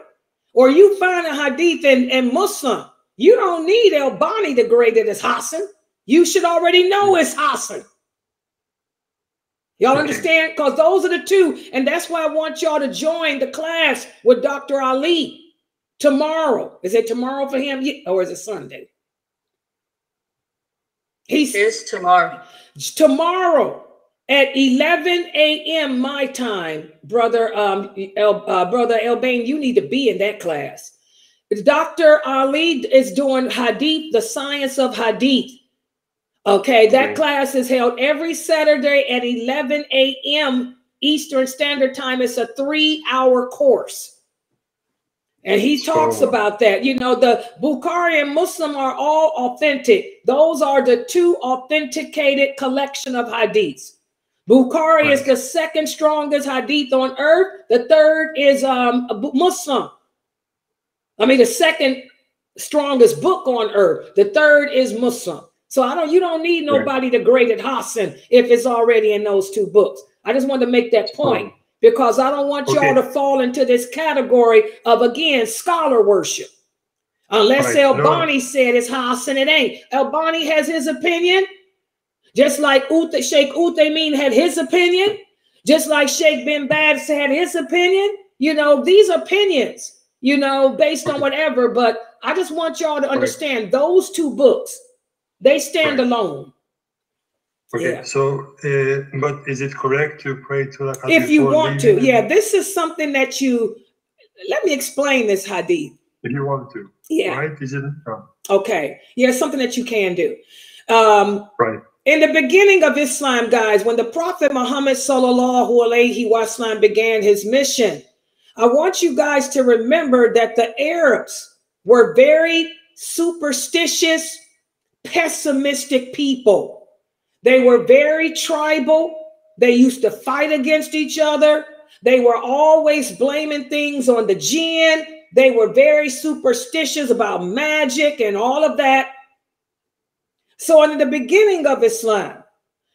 or you find a hadith in Muslim, you don't need Albani to grade it as Hassan. You should already know it's Hassan. Y'all understand? Because those are the two. And that's why I want y'all to join the class with Dr. Ali tomorrow. Is it tomorrow for him? Or is it Sunday? It's tomorrow. Tomorrow at 11 a.m. my time, brother Elbain, you need to be in that class. Dr. Ali is doing hadith, the science of hadith. Okay, that class is held every Saturday at 11 a.m. Eastern Standard Time. It's a 3-hour course. And he talks about that. You know, the Bukhari and Muslim are all authentic. Those are the two authenticated collection of hadiths. Bukhari is the second strongest hadith on earth. The third is Muslim. I mean, the second strongest book on earth. The third is Muslim. So you don't need nobody to grade it Hassan if it's already in those two books. I just wanted to make that point because I don't want y'all to fall into this category of, again, scholar worship. Unless Albani said it's Hassan, it ain't. Albani has his opinion. Just like Sheikh Uthaymeen had his opinion. Just like Sheikh bin Baz had his opinion. You know, these opinions, you know, based on whatever. But I just want y'all to understand those two books. They stand alone. Okay, so, but is it correct to pray to the hadith? If you want to, this is something that let me explain this hadith. If you want to, right? Is it? Okay, something that you can do. In the beginning of Islam, guys, when the Prophet Muhammad sallallahu alaihi wasallam began his mission, I want you guys to remember that the Arabs were very superstitious, pessimistic people. They were very tribal. They used to fight against each other. They were always blaming things on the jinn. They were very superstitious about magic and all of that. So in the beginning of Islam,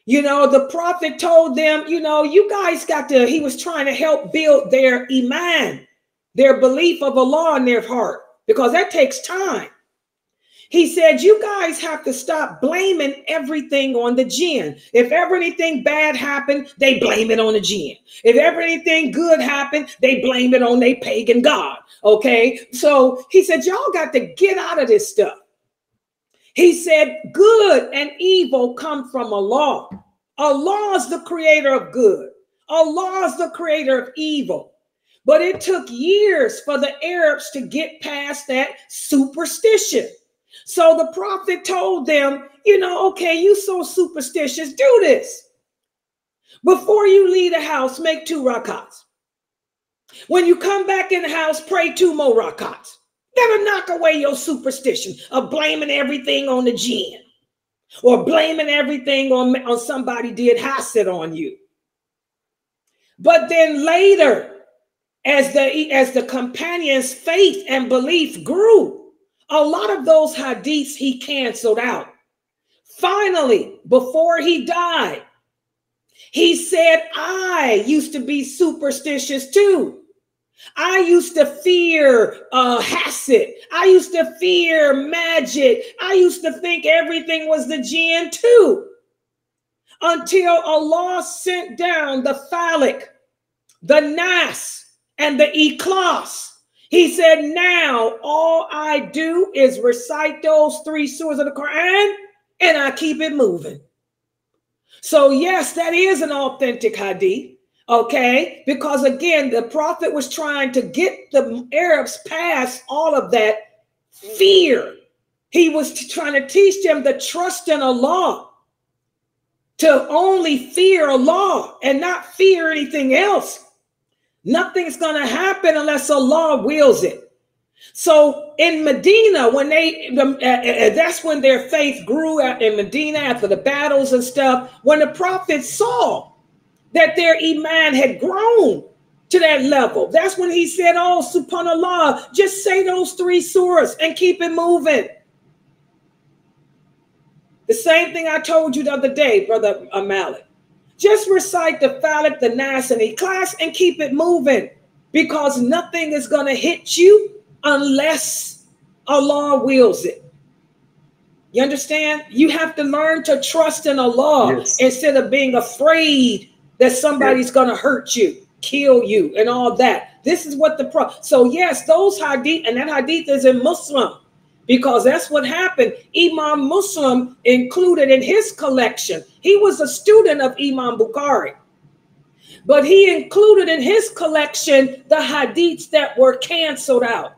you know, the Prophet told them, you know, you guys he was trying to help build their iman, their belief of Allah in their heart, because that takes time. He said, you guys have to stop blaming everything on the jinn. If ever anything bad happened, they blame it on the jinn. If ever anything good happened, they blame it on their pagan god. Okay. So he said, y'all got to get out of this stuff. He said, good and evil come from Allah. Allah is the creator of good. Allah is the creator of evil. But it took years for the Arabs to get past that superstition. So the Prophet told them, you know, okay, you so superstitious, do this. Before you leave the house, make 2 rakats. When you come back in the house, pray 2 more rakats. That'll knock away your superstition of blaming everything on the jinn or blaming everything on somebody did hasad on you. But then later, as the companion's faith and belief grew, a lot of those hadiths he canceled out. Finally, before he died, he said, I used to be superstitious too. I used to fear hasad. I used to fear magic. I used to think everything was the jinn too. Until Allah sent down the Falaq, the Nas, and the Ikhlas. He said, now all I do is recite those 3 surahs of the Quran and I keep it moving. So yes, that is an authentic hadith. Okay, because again, the prophet was trying to get the Arabs past all of that fear. He was trying to teach them to trust in Allah, to only fear Allah and not fear anything else. Nothing's going to happen unless Allah wills it. So in Medina, when that's when their faith grew out in Medina after the battles and stuff. When the prophet saw that their iman had grown to that level, that's when he said, oh, subhanallah, just say those 3 surahs and keep it moving. The same thing I told you the other day, Brother Malik. Just recite the Falak, the Nas, and the Ikhlas and keep it moving, because nothing is going to hit you unless Allah wills it. You understand? You have to learn to trust in Allah, yes, instead of being afraid that somebody's going to hurt you, kill you, and all that. This is what so yes, those hadith, and that hadith is in Muslim, because that's what happened. Imam Muslim included in his collection. He was a student of Imam Bukhari, but he included in his collection the hadiths that were canceled out.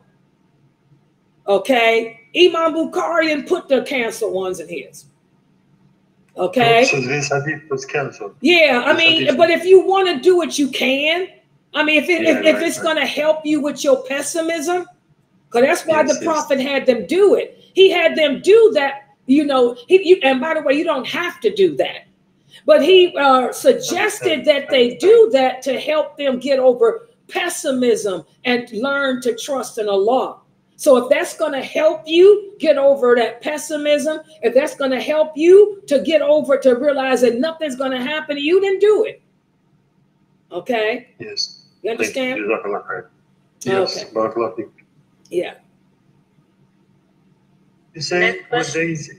Okay, Imam Bukhari didn't put the canceled ones in his. Okay, so this hadith was canceled. Yeah, I mean, but if you want to do it, you can. I mean, if it's going to help you with your pessimism, because that's why the prophet had them do it. He had them do that, you know. And by the way, you don't have to do that, but he suggested that they do that to help them get over pessimism and learn to trust in Allah. So if that's going to help you get over that pessimism, if that's going to help you to get over, to realize that nothing's going to happen to you, then do it. Okay? Yes. You understand? Yes. Okay. Yeah. You say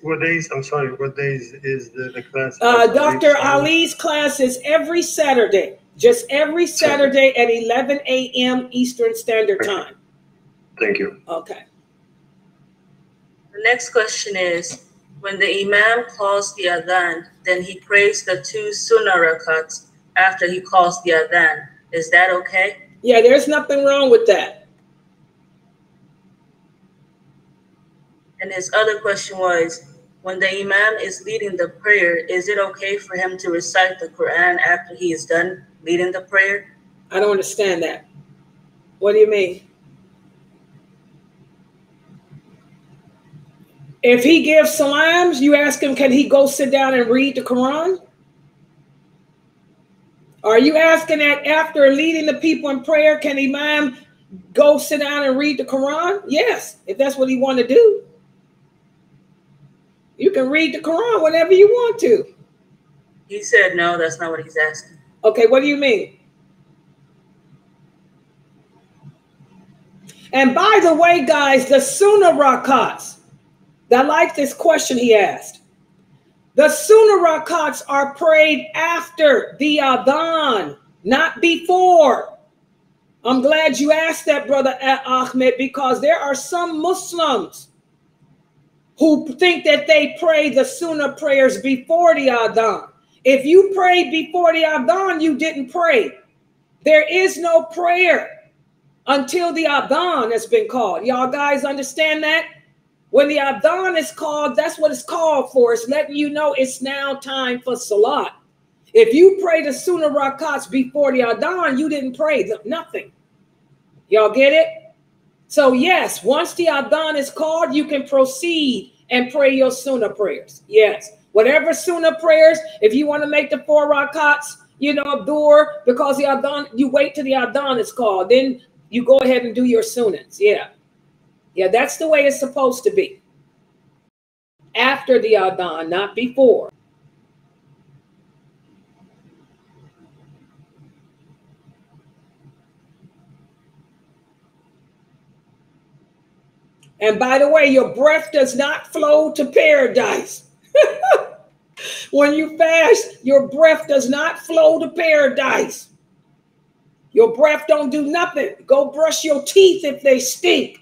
what days, I'm sorry, what days is the class? Dr. Ali's class is every Saturday, just every Saturday at 11 a.m. Eastern Standard Time. Thank you. Okay. The next question is, when the imam calls the Athan, then he prays the 2 Sunnah rakats after he calls the Athan. Is that okay? Yeah, there's nothing wrong with that. And his other question was, when the imam is leading the prayer, is it okay for him to recite the Quran after he is done leading the prayer? I don't understand that. What do you mean? If he gives salams, you ask him, can he go sit down and read the Quran? Are you asking that after leading the people in prayer, can Imam go sit down and read the Quran? Yes, if that's what he want to do. You can read the Quran whenever you want to. He said no, that's not what he's asking. Okay, what do you mean? And by the way, guys, the Sunnah rakats, I like this question he asked. The Sunnah rakats are prayed after the Adhan, not before. I'm glad you asked that, Brother Ahmed, because there are some Muslims who think that they pray the Sunnah prayers before the Adhan. If you prayed before the Adhan, you didn't pray. There is no prayer until the Adhan has been called. Y'all guys understand that? When the Adhan is called, that's what it's called for. It's letting you know it's now time for Salat. If you pray the Sunnah rakats before the Adhan, you didn't pray nothing. Y'all get it? So yes, once the Adhan is called, you can proceed and pray your Sunnah prayers. Yes, whatever Sunnah prayers, if you want to make the 4 rakats, you know, Dhuhr, because the Adhan, you wait till the Adhan is called. Then you go ahead and do your Sunnahs. Yeah. Yeah, that's the way it's supposed to be. After the Adhan, not before. And by the way, your breath does not flow to paradise. When you fast, your breath does not flow to paradise. Your breath don't do nothing. Go brush your teeth if they stink.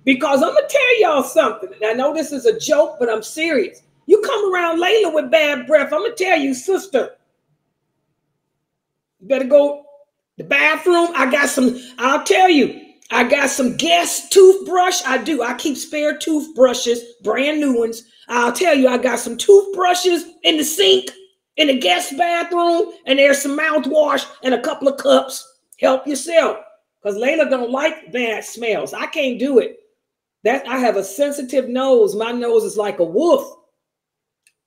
Because I'm going to tell y'all something. And I know this is a joke, but I'm serious. You come around Laila with bad breath, I'm going to tell you, sister, You better go the bathroom. I got some, I'll tell you, I got some guest toothbrush. I do. I keep spare toothbrushes, brand new ones. I'll tell you, I got some toothbrushes in the sink, in the guest bathroom, and there's some mouthwash and a couple of cups. Help yourself. Because Laila don't like bad smells. I can't do it. I have a sensitive nose. My nose is like a wolf.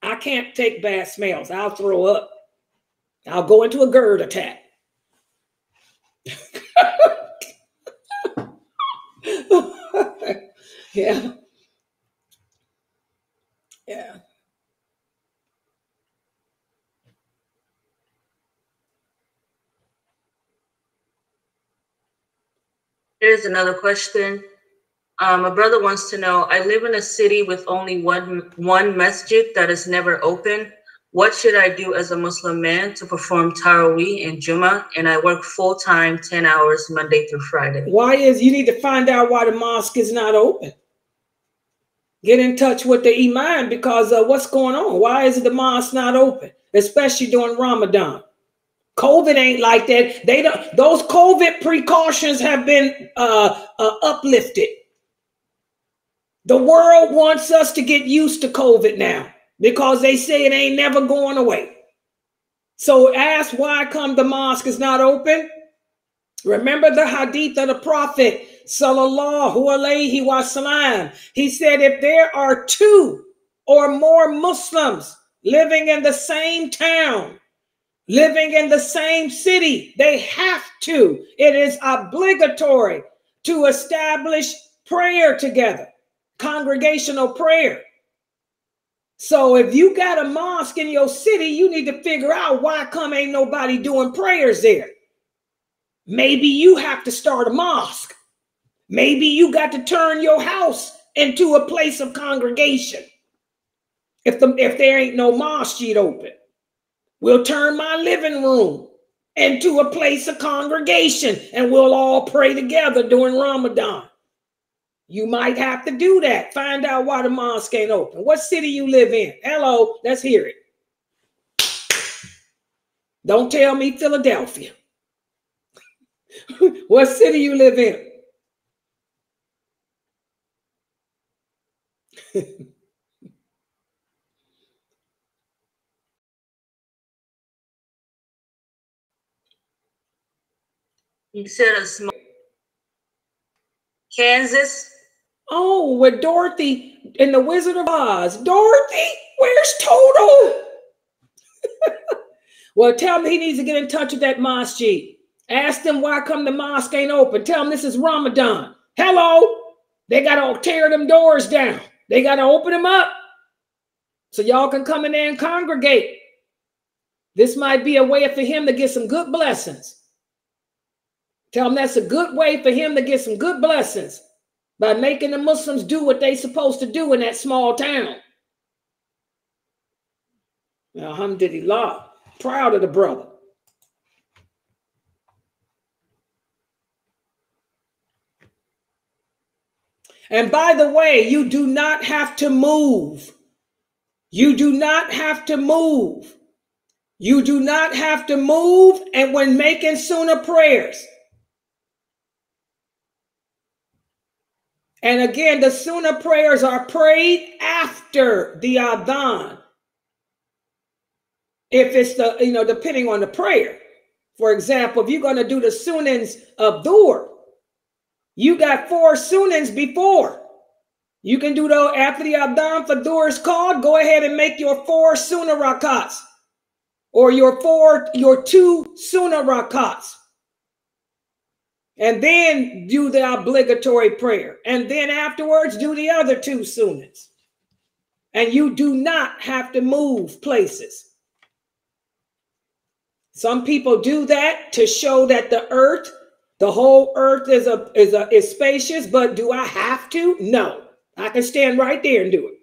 I can't take bad smells. I'll throw up. I'll go into a GERD attack. Yeah. Yeah. Here's another question. A brother wants to know, I live in a city with only one masjid that is never open. What should I do as a Muslim man to perform Taraweeh and Jummah? And I work full-time, 10 hours, Monday through Friday. You need to find out why the mosque is not open. Get in touch with the imam because what's going on? Why is the mosque not open? Especially during Ramadan. COVID ain't like that. Those COVID precautions have been uplifted. The world wants us to get used to COVID now because they say it ain't never going away. So ask why come the mosque is not open? Remember the hadith of the Prophet sallallahu alaihi wasallam. He said if there are 2 or more Muslims living in the same town, living in the same city, they have to. It is obligatory to establish prayer together. Congregational prayer. So if you got a mosque in your city, you need to figure out why come ain't nobody doing prayers there. Maybe you have to start a mosque. Maybe you got to turn your house into a place of congregation. If there ain't no masjid open, we'll turn my living room into a place of congregation and we'll all pray together during Ramadan. You might have to do that. Find out why the mosque ain't open. What city you live in? Hello, let's hear it. Don't tell me Philadelphia. What city you live in? He said a small Kansas. Oh, with Dorothy in the Wizard of Oz. Dorothy, where's Toto? Well, tell him he needs to get in touch with that masjid. Ask them why come the mosque ain't open. Tell them this is Ramadan. Hello, they got to tear them doors down. They got to open them up so y'all can come in there and congregate. This might be a way for him to get some good blessings. Tell him that's a good way for him to get some good blessings by making the Muslims do what they supposed to do in that small town. Alhamdulillah, proud of the brother. And by the way, you do not have to move. You do not have to move. You do not have to move. And when making Sunnah prayers, and again, the Sunnah prayers are prayed after the Athan. If it's depending on the prayer. For example, if you're going to do the Sunnahs of Dhuhr, you got 4 Sunnahs before. You can do after the Adhan for Dhuhr is called, go ahead and make your 4 Sunnah rakats. Or your 2 Sunnah rakats. And then do the obligatory prayer. And then afterwards, do the other 2 Sunnahs. And you do not have to move places. Some people do that to show that the whole earth is spacious, but do I have to? No. I can stand right there and do it.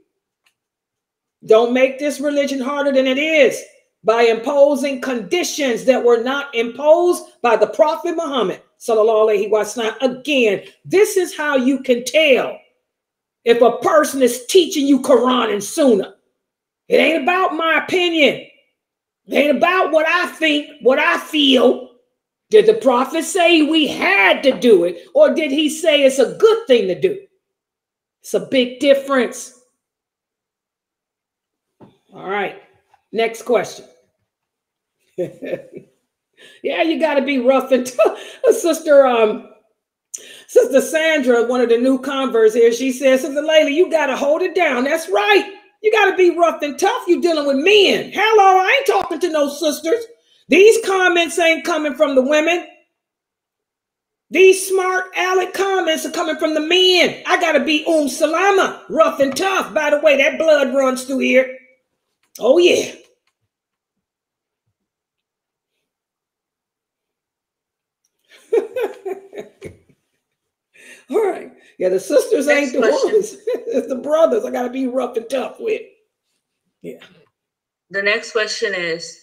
Don't make this religion harder than it is by imposing conditions that were not imposed by the Prophet Muhammad sallallahu alaihi wasallam. Again, this is how you can tell if a person is teaching you Quran and Sunnah. It ain't about my opinion. It ain't about what I think, what I feel. Did the prophet say we had to do it, or did he say it's a good thing to do? It's a big difference. All right, next question. Yeah, you got to be rough and tough. Sister Sandra, one of the new converts here, she says, Sister Laila, you got to hold it down. That's right. You got to be rough and tough. You're dealing with men. Hello, I ain't talking to no sisters. These comments ain't coming from the women. These smart aleck comments are coming from the men. I got to be salama, rough and tough. By the way, that blood runs through here. Oh, yeah. All right. Yeah, the sisters ain't the ones. It's the brothers I got to be rough and tough with. Yeah. The next question is,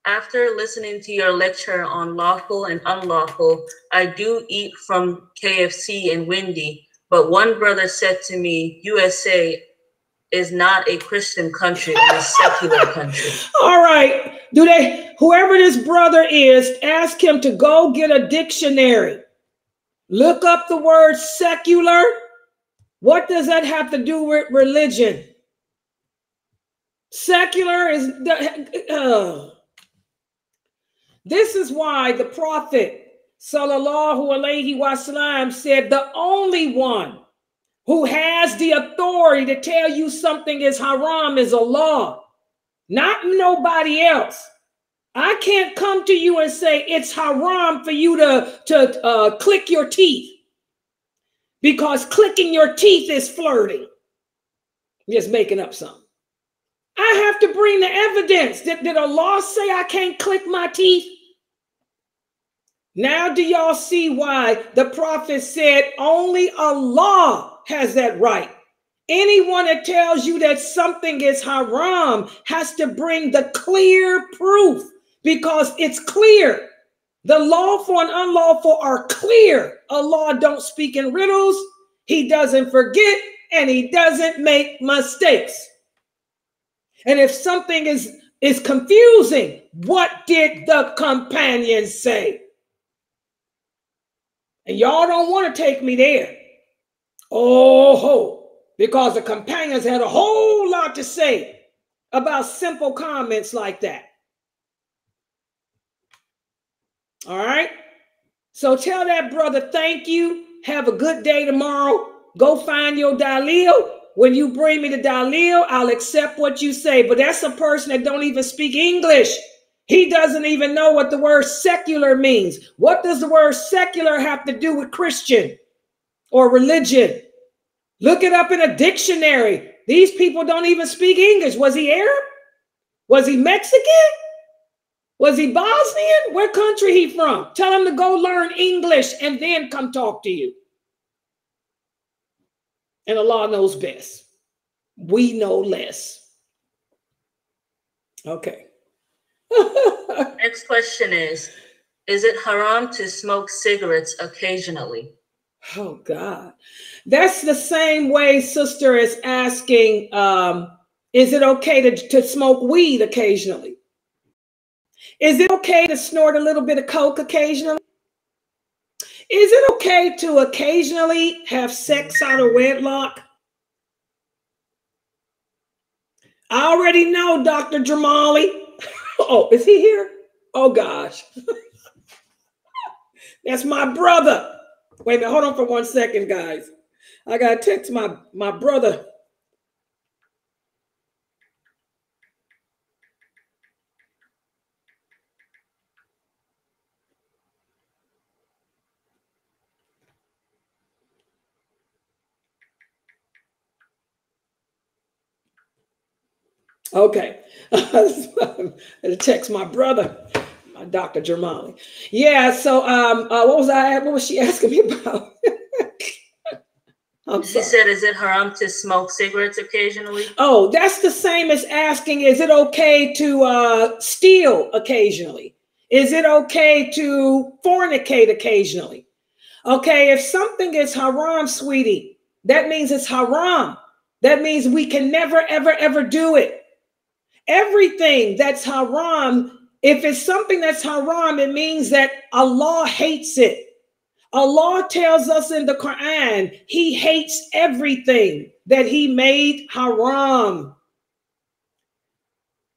after listening to your lecture on lawful and unlawful, I do eat from KFC and Wendy, but one brother said to me, USA is not a Christian country, it's a secular country. All right. Whoever this brother is, ask him to go get a dictionary. Look up the word secular. What does that have to do with religion? Secular is this is why the Prophet sallallahu alaihi wasallam said the only one who has the authority to tell you something is haram is Allah, not nobody else. I can't come to you and say it's haram for you to click your teeth, because clicking your teeth is flirting. I'm just making up something. I have to bring the evidence. Did Allah say I can't click my teeth? Now do y'all see why the Prophet said only Allah has that right? Anyone that tells you that something is haram has to bring the clear proof, because it's clear. The lawful and unlawful are clear. Allah don't speak in riddles. He doesn't forget, and he doesn't make mistakes. And if something is confusing, what did the companions say? And y'all don't want to take me there. Oh, because the companions had a whole lot to say about simple comments like that. All right. So tell that brother, thank you. Have a good day tomorrow. Go find your dalil. When you bring me the dalil, I'll accept what you say. But that's a person that don't even speak English. He doesn't even know what the word secular means. What does the word secular have to do with Christian or religion? Look it up in a dictionary. These people don't even speak English. Was he Arab? Was he Mexican? Was he Bosnian? What country he from? Tell him to go learn English and then come talk to you. And Allah knows best. We know less. Okay. Next question is it haram to smoke cigarettes occasionally? Oh, God. That's the same way sister is asking, is it okay to smoke weed occasionally? Is it okay to snort a little bit of coke occasionally? Is it okay to occasionally have sex out of wedlock? I already know, Dr. Dremali. Oh, is he here? Oh, gosh. That's my brother. Wait a minute. Hold on for 1 second, guys. I got to text my brother. Okay. I text my brother, my Dr. Dremali. Yeah, so what was she asking me about? She said, is it haram to smoke cigarettes occasionally? Oh, that's the same as asking, is it okay to steal occasionally? Is it okay to fornicate occasionally? Okay, if something is haram, sweetie, that means it's haram. That means we can never, ever, ever do it. Everything that's haram If it's something that's haram, it means that Allah hates it. Allah tells us in the Quran, he hates everything that he made haram.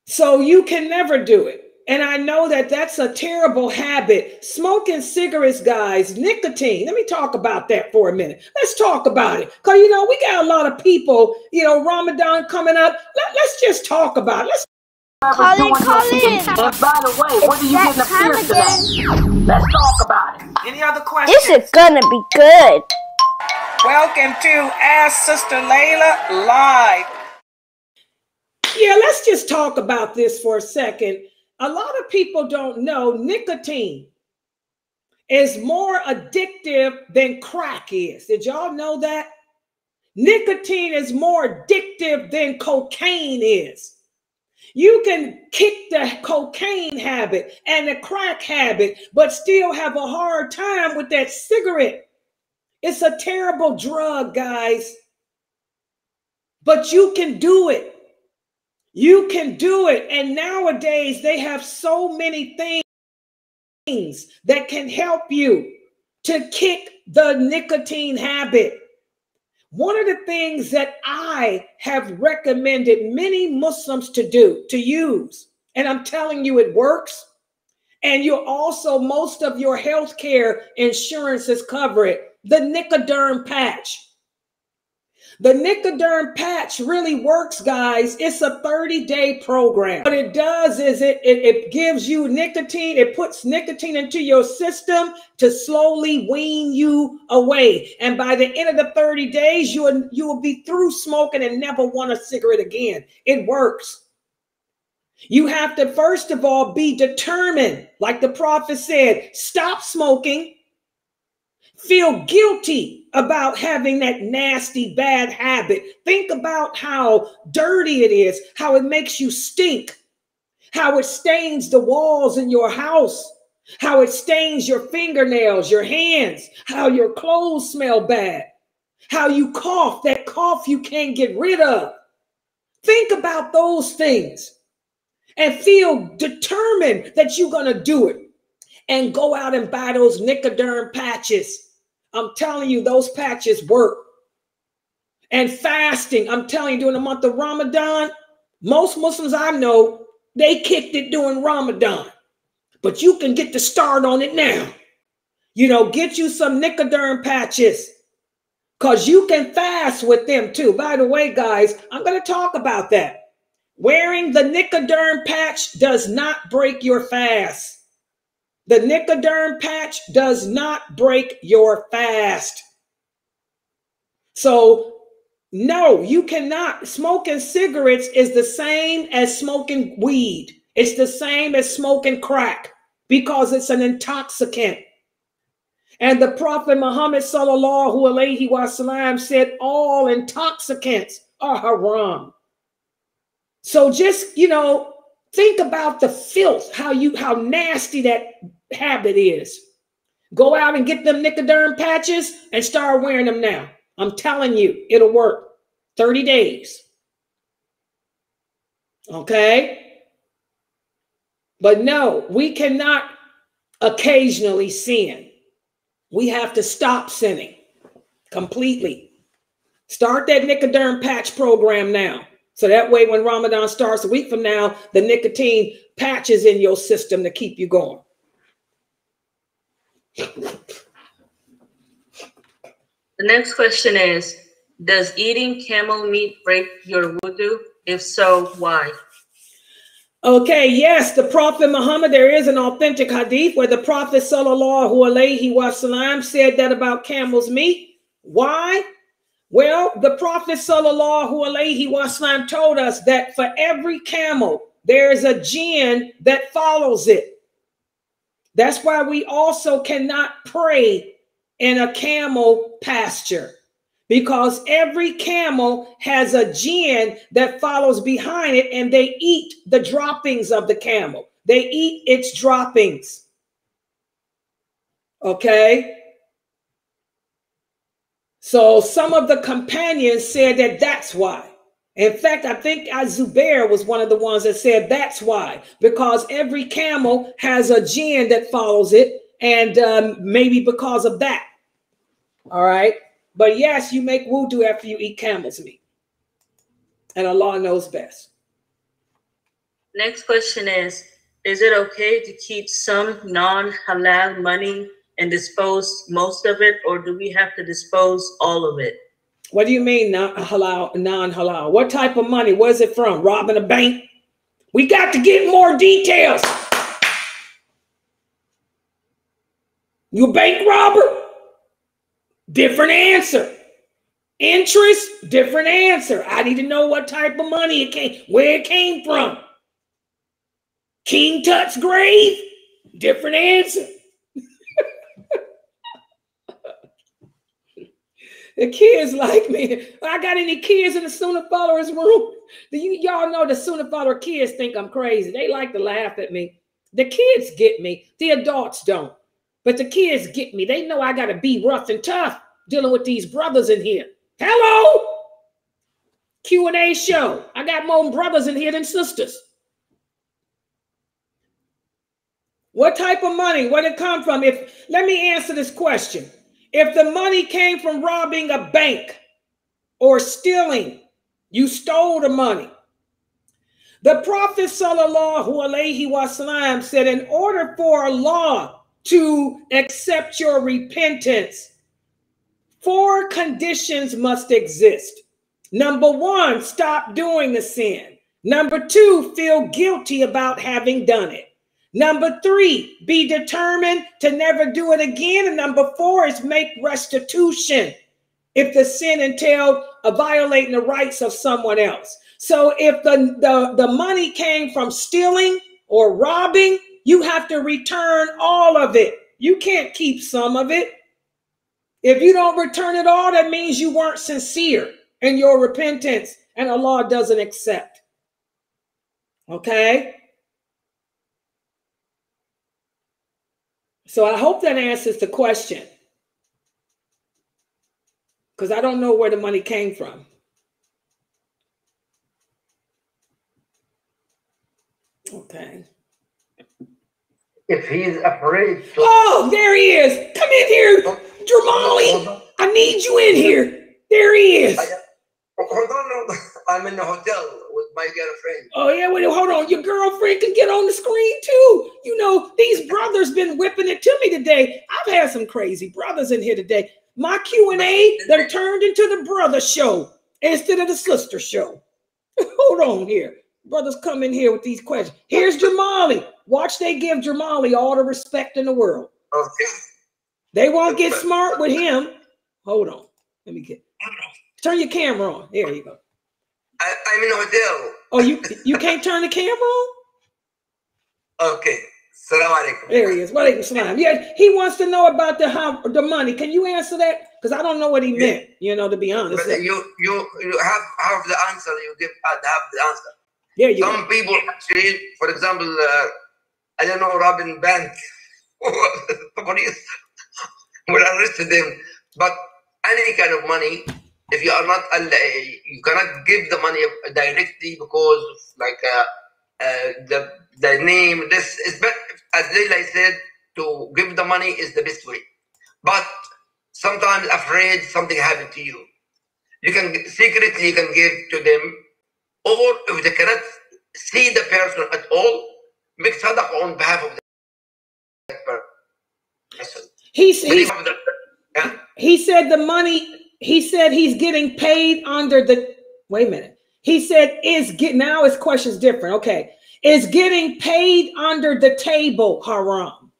So you can never do it. And I know that that's a terrible habit. Smoking cigarettes, guys, nicotine. Let me talk about that for a minute. Let's talk about it. Because, you know, we got a lot of people, you know, Ramadan coming up. Let's just talk about it. Call in. And by the way, what are you getting a piercing? Let's talk about it. Any other questions? This is gonna be good. Welcome to Ask Sister Laila Live. Yeah, let's just talk about this for a second. A lot of people don't know nicotine is more addictive than crack is. Did y'all know that? Nicotine is more addictive than cocaine is. You can kick the cocaine habit and the crack habit, but still have a hard time with that cigarette. It's a terrible drug, guys. But you can do it. You can do it. And nowadays, they have so many things that can help you to kick the nicotine habit. One of the things that I have recommended many Muslims to use, and I'm telling you it works, and you're also, most of your healthcare insurances cover it, the Nicoderm patch. The Nicoderm patch really works, guys. It's a 30-day program. What it does is it gives you nicotine. It puts nicotine into your system to slowly wean you away. And by the end of the 30 days, you will be through smoking and never want a cigarette again. It works. You have to, first of all, be determined. Like the prophet said, stop smoking. Feel guilty about having that nasty, bad habit. Think about how dirty it is, how it makes you stink, how it stains the walls in your house, how it stains your fingernails, your hands, how your clothes smell bad, how you cough, that cough you can't get rid of. Think about those things and feel determined that you're going to do it, and go out and buy those Nicoderm patches. I'm telling you, those patches work. And fasting, I'm telling you, during the month of Ramadan, most Muslims I know, they kicked it during Ramadan. But you can get the start on it now. You know, get you some Nicoderm patches, because you can fast with them too. By the way, guys, I'm going to talk about that. Wearing the Nicoderm patch does not break your fast. The Nicoderm patch does not break your fast. So, no, you cannot. Smoking cigarettes is the same as smoking weed. It's the same as smoking crack, because it's an intoxicant. And the Prophet Muhammad sallallahu alaihi wasallam said all intoxicants are haram. So just, you know, think about the filth, how nasty that habit is. Go out and get them Nicoderm patches and start wearing them now. I'm telling you, it'll work. 30 days. Okay? But no, we cannot occasionally sin. We have to stop sinning completely. Start that Nicoderm patch program now. So that way, when Ramadan starts a week from now, the nicotine patch is in your system to keep you going. The next question is, does eating camel meat break your wudu? If so, why? Okay, yes, the Prophet Muhammad, there is an authentic hadith where the Prophet sallallahu alaihi wasallam said that about camel's meat. Why? Well, the Prophet sallallahu alaihi wasallam told us that for every camel, there is a jinn that follows it. That's why we also cannot pray in a camel pasture, because every camel has a jinn that follows behind it, and they eat the droppings of the camel. They eat its droppings. Okay? So some of the companions said that that's why. In fact, I think Zubair was one of the ones that said that's why, because every camel has a jinn that follows it, and maybe because of that. All right. But yes, you make wudu after you eat camel's meat. And Allah knows best. Next question is it okay to keep some non-halal money and dispose most of it, or do we have to dispose all of it? What do you mean non-halal? Non-halal? What type of money? Where's it from? Robbing a bank? We got to get more details. You a bank robber? Different answer. Interest? Different answer. I need to know what type of money it came, where it came from. King Tut's grave? Different answer. The kids like me. I got any kids in the Sunnahfollowers room? Y'all know the Sunnahfollower kids think I'm crazy. They like to laugh at me. The kids get me. The adults don't. But the kids get me. They know I got to be rough and tough dealing with these brothers in here. Hello? Q&A show. I got more brothers in here than sisters. What type of money? Where did it come from? Let me answer this question. If the money came from robbing a bank or stealing, you stole the money. The Prophet sallallahu alaihi wasallam said, in order for Allah to accept your repentance, 4 conditions must exist. Number 1, stop doing the sin. Number 2, feel guilty about having done it. Number 3, be determined to never do it again. And number 4 is make restitution if the sin entailed violating the rights of someone else. So if the money came from stealing or robbing, you have to return all of it. You can't keep some of it. If you don't return it all, that means you weren't sincere in your repentance, and Allah doesn't accept. Okay? So I hope that answers the question, because I don't know where the money came from. Okay. If he's afraid to... Oh, there he is. Come in here, Dremali. I need you in here. There he is. Hold on. I'm in the hotel with my girlfriend. Oh, yeah, well, hold on. Your girlfriend can get on the screen, too. You know, these brothers been whipping it to me today. I've had some crazy brothers in here today. My Q&A, they're turned into the brother show instead of the sister show. Hold on here. Brothers come in here with these questions. Here's Dremali. Watch they give Dremali all the respect in the world. Okay. They won't get smart with him. Hold on. Let me get... Turn your camera on. There you go. I'm in a hotel. Oh, you can't turn the camera on? Okay. Salam alaikum. There he is. Walaikum salam. Yeah, he wants to know about the money. Can you answer that? Because I don't know what he meant, you know, to be honest. But you have the answer. You have the answer. Yeah, you Some people actually, for example, I don't know, robbing bank. The police will arrest them. But any kind of money, if you are not, you cannot give the money directly because of like the name. This is better, as Laila said, to give the money is the best way. But sometimes afraid something happened to you, you can secretly you can give to them, or if they cannot see the person at all, make sadaqah on behalf of that person. He said the money. He said he's getting paid under the. Wait a minute. He said now his question's different. Okay, is getting paid under the table haram?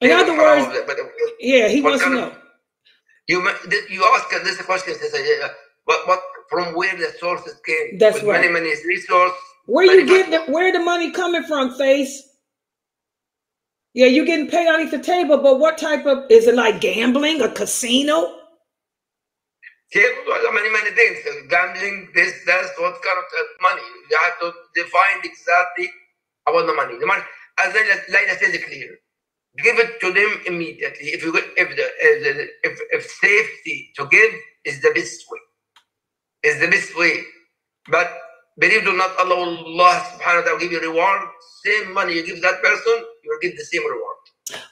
In other words, yeah, he wants to know. You ask this question. What from where the sources came? That's right. Many resources. Where you getting where the money coming from, Face? Yeah, you're getting paid underneath the table, but what type of, is it like gambling, a casino? Many things. Gambling, that's what kind of money. You have to define exactly about the money. The money, as Laila said clear, give it to them immediately. If safety to give is the best way. is the best way. But believe it or not, Allah subhanahu wa ta'ala will give you reward. Same money you give that person, you will get the same reward.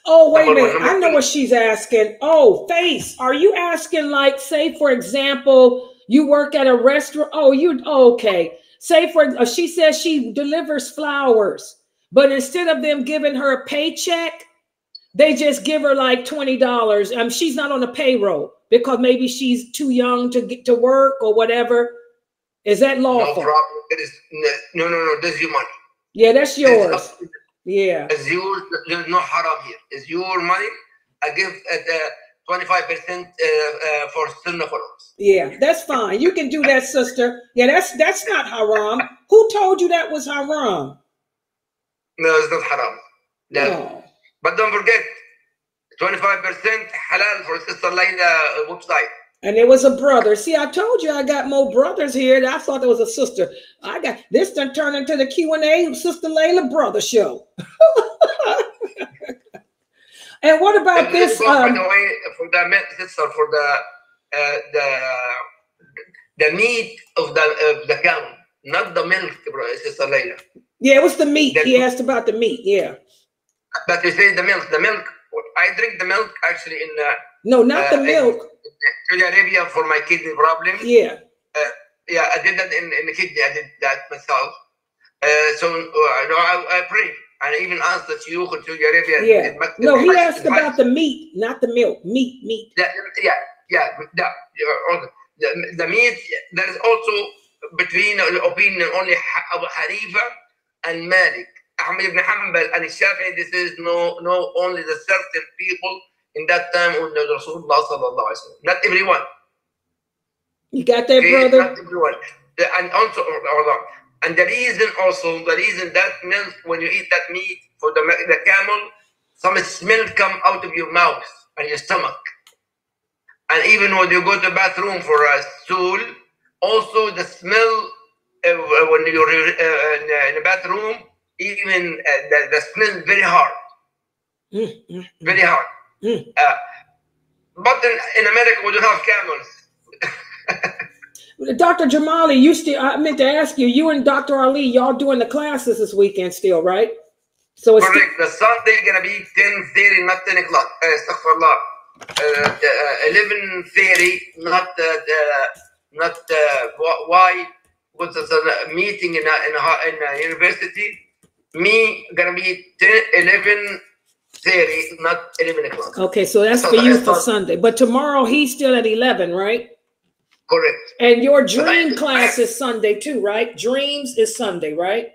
Oh, wait a minute. I know what she's asking. Oh, Face, are you asking, like, say, for example, you work at a restaurant? Okay. Say, she says she delivers flowers, but instead of them giving her a paycheck, they just give her like $20. She's not on the payroll because maybe she's too young to get to work or whatever. Is that lawful? No problem. No. This is your money. Yeah, that's yours. Yeah. It's yours. There's no haram here. It's your money. I give 25% for Sunnahfollowers. Yeah, that's fine. You can do that, sister. Yeah, that's not haram. Who told you that was haram? No, it's not haram. No. But don't forget, 25% halal for Sister Laila website. And there was a brother. See, I told you I got more brothers here. I thought there was a sister. I got this done turned into the Q&A Sister Laila brother show. And what about this? By the way, for the sister, for the meat of the cow, not the milk, Sister Laila. Yeah, it was the meat. He asked about the meat. Yeah. But you say the milk. The milk. I drink the milk actually in. No, not the milk. In Saudi Arabia for my kidney problems. Yeah. Yeah, I did that in the kidney. I did that myself. I pray. And I even asked the shuyukh in Saudi Arabia. Yeah. No, he asked about the meat, not the milk. Meat. Yeah. The meat. There is also between the opinion only Abu Hanifa and Malik. Ahmed ibn Hanbal and Shafi'i, this is no only the certain people in that time on the Rasulullah sallallahu alaihi wasallam. Not everyone. You got that, brother? Not everyone. And also, and the reason that milk, when you eat that meat for the camel, some smell come out of your mouth and your stomach. And even when you go to the bathroom for a stool, also the smell when you're in the bathroom, even the smell very hard. Very hard. But in America, we don't have camels. Dr. Dremali, I meant to ask you, you and Dr. Ali, y'all doing the classes this weekend still, right? So it's correct. The Sunday gonna be 10:30, not 10 o'clock. Astaghfirullah. 11:30, not why? Because there's a meeting in a university. Me gonna be 11:30, not 11 o'clock. Okay, so that's for you for Sunday. But tomorrow he's still at 11, right? Correct. And your dream class is Sunday too, right? Dreams is Sunday, right?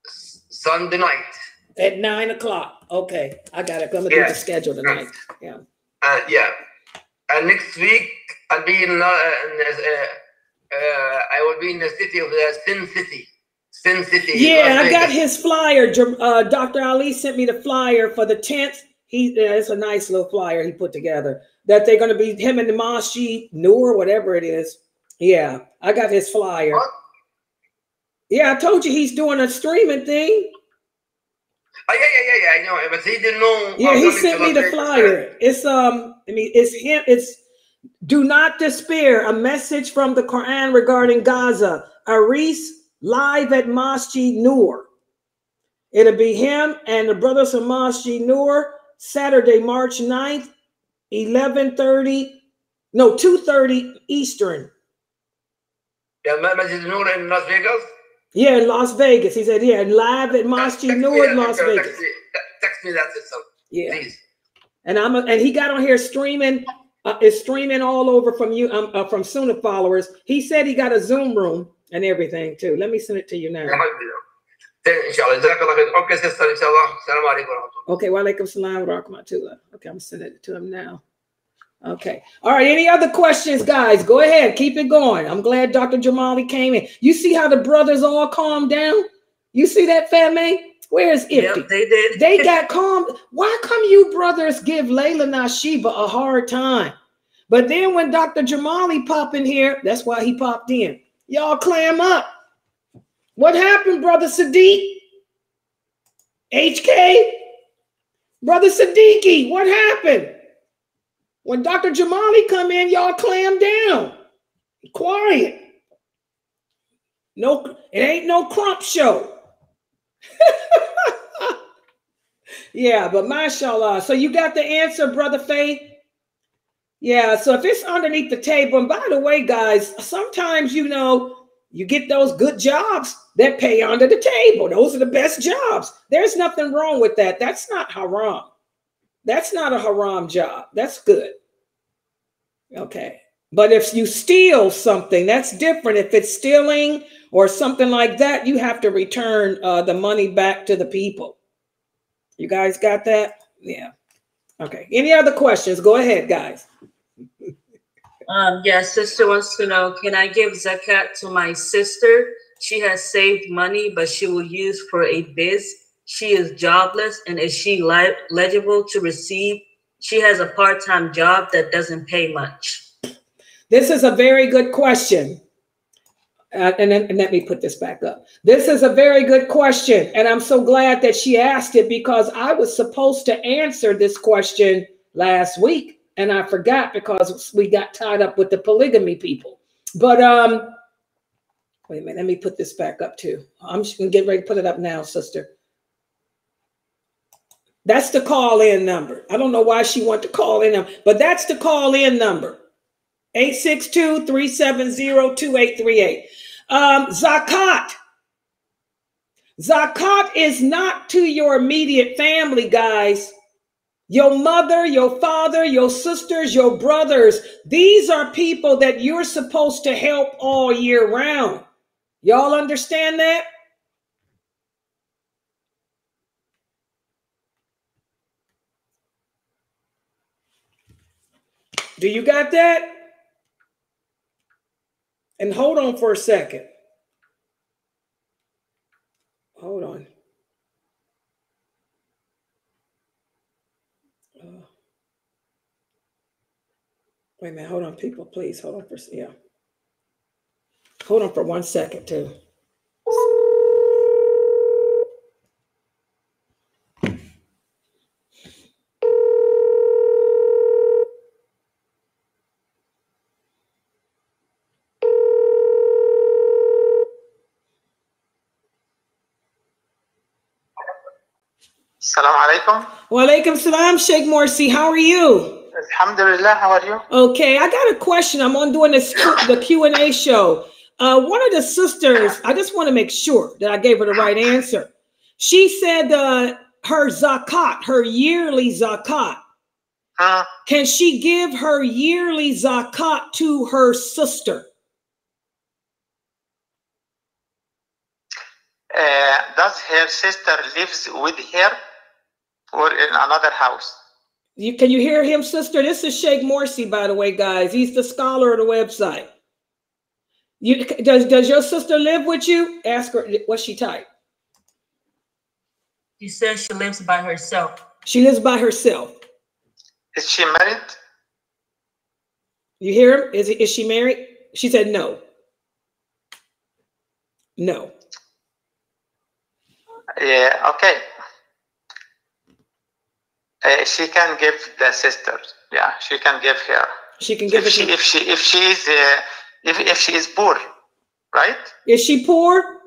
Sunday night. At 9 o'clock. Okay, I got it. I'm gonna do the schedule tonight. Yeah. Yeah. And next week I'll be in. I will be in the city of the Sin City. Yeah, I got his flyer. Dr. Ali sent me the flyer for the 10th. It's a nice little flyer he put together. That they're going to be him in the mosque, Noor, whatever it is. Yeah, I got his flyer. What? Yeah, I told you he's doing a streaming thing. Oh, yeah, I know. But he didn't know. Yeah, he sent me the flyer. It's it's him. It's do not despair. A message from the Quran regarding Gaza. Aris live at Mosque Noor. It'll be him and the brothers from Mosque Noor, Saturday, March 9th, 2:30 Eastern. Yeah, Masjid Noor in Las Vegas? Yeah, in Las Vegas. He said, yeah, live at Mosque Noor in Las Vegas. Text me that, sister. Yeah. Please. And and he got on here streaming. It's streaming all over from you, from Sunnahfollowers. He said he got a Zoom room and everything too. Let me send it to you now. Okay, wa alaikum salam wa rahmatullah. Okay, I'm sending it to him now. Okay. All right. Any other questions, guys? Go ahead. Keep it going. I'm glad Dr. Dremali came in. You see how the brothers all calmed down? You see that, Fatma? Where's Ifti? Yep, they did. They got calm. Why come you brothers give Laila Nasheeba a hard time? But then when Dr. Dremali pop in here, that's why he popped in. Y'all clam up. What happened, Brother Siddiq? HK? Brother Siddiqui, what happened? When Dr. Dremali come in, y'all clam down. Quiet. No, it ain't no crump show. Yeah, but mashallah. So you got the answer, Brother Faith? Yeah, so if it's underneath the table, and by the way, guys, sometimes, you know, you get those good jobs that pay under the table. Those are the best jobs. There's nothing wrong with that. That's not haram. That's not a haram job. That's good. Okay. But if you steal something, that's different. If it's stealing or something like that, you have to return the money back to the people. You guys got that? Yeah. Okay. Any other questions? Go ahead, guys. Yeah, sister wants to know, can I give zakat to my sister? She has saved money, but she will use for a biz. She is jobless, and is she legible to receive? She has a part-time job that doesn't pay much. This is a very good question. And let me put this back up. This is a very good question. And I'm so glad that she asked it, because I was supposed to answer this question last week. And I forgot because we got tied up with the polygamy people. But wait a minute, let me put this back up too. I'm just gonna get ready to put it up now, sister. That's the call-in number. I don't know why she wanted to call in, but that's the call-in number. 862-370-2838. Zakat. Zakat is not to your immediate family, guys. Your mother, your father, your sisters, your brothers. These are people that you're supposed to help all year round. Y'all understand that? Do you got that? And hold on for a second. Hold on. Wait a minute. Hold on, people. Please hold on for Hold on for 1 second, too. Assalamu alaikum. Wa alaikum salam, Sheikh Morsi. How are you? Alhamdulillah, how are you? Okay, I got a question. I'm on doing the Q&A show. One of the sisters, I just want to make sure that I gave her the right answer. She said her zakat, her yearly zakat. Can she give her yearly zakat to her sister? Does her sister lives with her or in another house? Can you hear him, sister? This is Sheikh Morsi, by the way, guys. He's the scholar of the website. Does your sister live with you? Ask her what she typed. She says she lives by herself. She lives by herself. Is she married? You hear him? Is she married? She said no. No. Yeah, okay. She can give the sister. Yeah, she can give her. She can give if she is poor, right? Is she poor?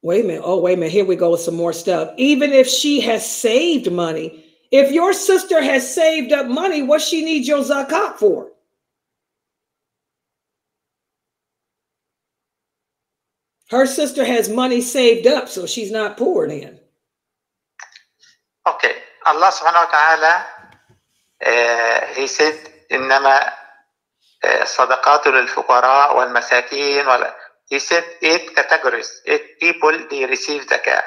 Wait a minute. Oh, wait a minute. Here we go with some more stuff. Even if she has saved money, if your sister has saved up money, what she needs your zakat for? Her sister has money saved up, so she's not poor then. Okay. Allah subhanahu wa ta'ala, he said, إنما صدقات للفقراء والمساكين. He said 8 categories, 8 people, they receive zakat.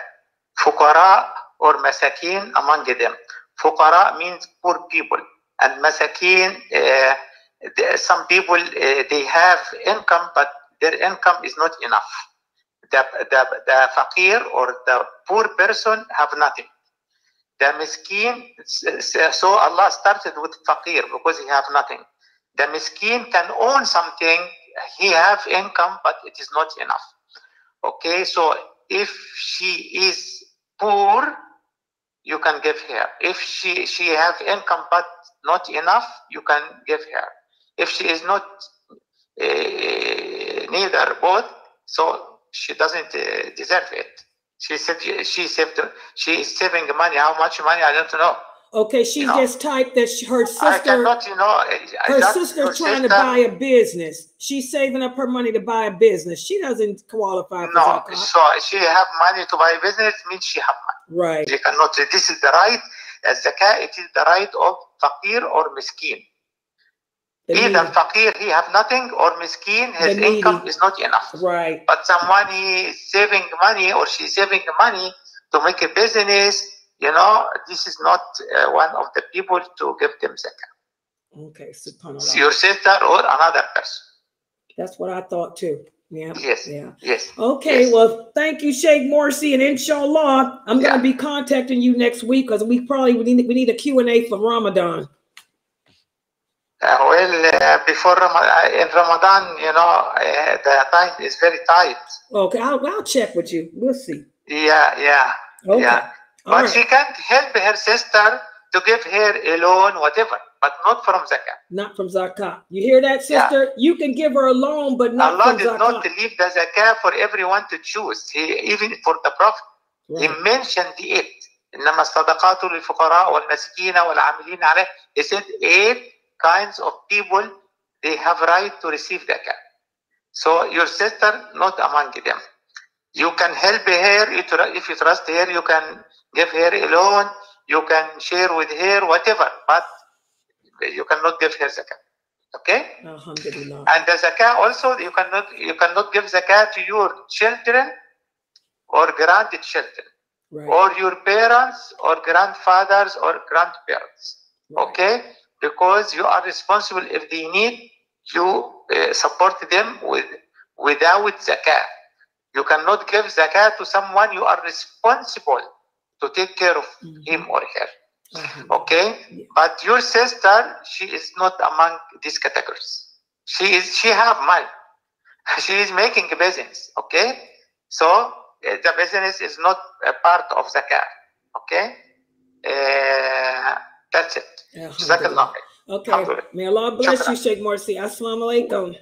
Fuqara or masakin among them. Fuqara means poor people. And masakin, some people, they have income, but their income is not enough. The faqir or the poor person have nothing. The miskin, so Allah started with faqir because he have nothing. The miskin can own something, he have income, but it is not enough. Okay, so if she is poor, you can give her. If she have income, but not enough, you can give her. If she is not neither both, so she doesn't deserve it. She said she is saving money. How much money? I don't know. Okay, she just typed that her sister. I cannot, her sister's trying to buy a business. She's saving up her money to buy a business. She doesn't qualify for zakat. So she have money to buy a business means she have money. Right. She cannot. This is the right. As zakat, it is the right of faqir or miskin. Either faqir, he have nothing, or miskin, his income is not enough. Right. But someone, he is saving money, or she's saving money to make a business, this is not one of the people to give them zakat. Okay, subhanallah. Your sister or another person. That's what I thought too. Yeah. Yes. Yeah. Yes. Okay. Yes. Well, thank you, Sheikh Morsi, and inshallah, I'm going to be contacting you next week because we need a Q&A for Ramadan. Before in Ramadan, the time is very tight. Okay, I'll check with you. We'll see. Yeah. Okay. Yeah. But she can't help her sister to give her a loan, whatever, but not from zakat. Not from zakat. You hear that, sister? Yeah. You can give her a loan, but not Allah from zakat. Allah did not leave the zakat for everyone to choose. Even for the Prophet, he mentioned it. إنما الصدقات للفقراء والمسكين والعاملين عليه. He said 8 kinds of people, they have right to receive zakat. So your sister, not among them. You can help her if you trust her. You can give her a loan. You can share with her whatever, but you cannot give her zakat. Okay? Alhamdulillah. And the zakat also, you cannot give zakat to your children or grandchildren, or your parents or grandfathers or grandparents. Okay? Because you are responsible. If they need, you support them without zakat. You cannot give zakat to someone you are responsible to take care of him or her. Okay? Yeah. But your sister, she is not among these categories. She have money. She is making a business. Okay? So the business is not a part of zakat. Okay? That's it. Jazakallah. Okay. May Allah bless you, Sheikh Morsi. Assalamu alaikum.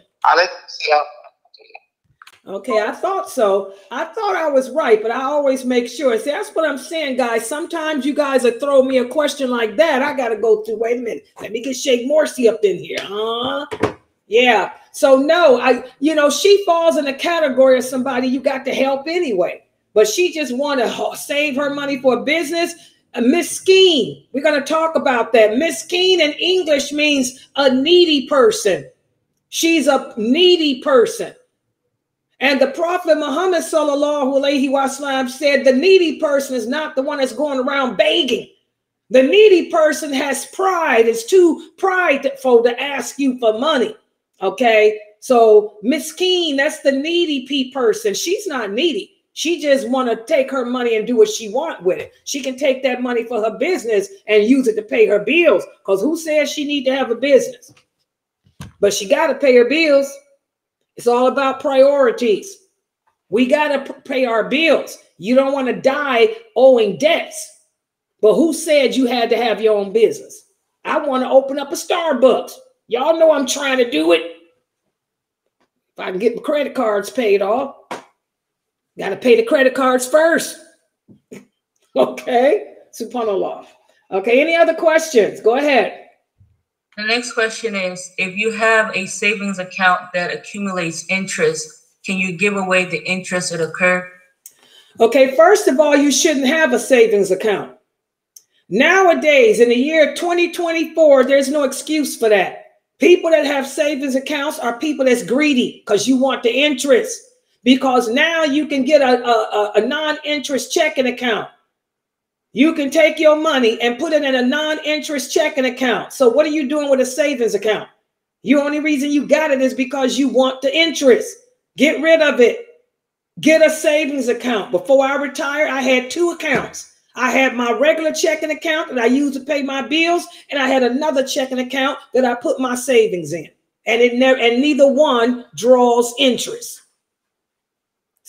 Okay, I thought so. I thought I was right, but I always make sure. See, that's what I'm saying, guys. Sometimes you guys will throw me a question like that. I got to go through. Wait a minute. Let me get Sheikh Morsi up in here. Yeah. So, no, she falls in the category of somebody you got to help anyway. But she just want to save her money for a business. A miskin. We're going to talk about that. Miskin in English means a needy person. She's a needy person. And the Prophet Muhammad sallallahu alaihi wasallam said the needy person is not the one that's going around begging. The needy person has pride. It's too prideful to ask you for money. Okay. So miskin, that's the needy person. She's not needy. She just want to take her money and do what she want with it. She can take that money for her business and use it to pay her bills. Because who says she need to have a business? But she got to pay her bills. It's all about priorities. We got to pay our bills. You don't want to die owing debts. But who said you had to have your own business? I want to open up a Starbucks. Y'all know I'm trying to do it. If I can get my credit cards paid off. Got to pay the credit cards first. Okay. Subhanallah. Okay. Any other questions? Go ahead. The next question is, if you have a savings account that accumulates interest, can you give away the interest that occurred? Okay. First of all, you shouldn't have a savings account. Nowadays, in the year 2024, there's no excuse for that. People that have savings accounts are people that's greedy because you want the interest. Because now you can get a non-interest checking account. You can take your money and put it in a non-interest checking account. So what are you doing with a savings account? The only reason you got it is because you want the interest. Get rid of it. Get a savings account. Before I retired, I had 2 accounts. I had my regular checking account that I used to pay my bills, and I had another checking account that I put my savings in. And neither one draws interest.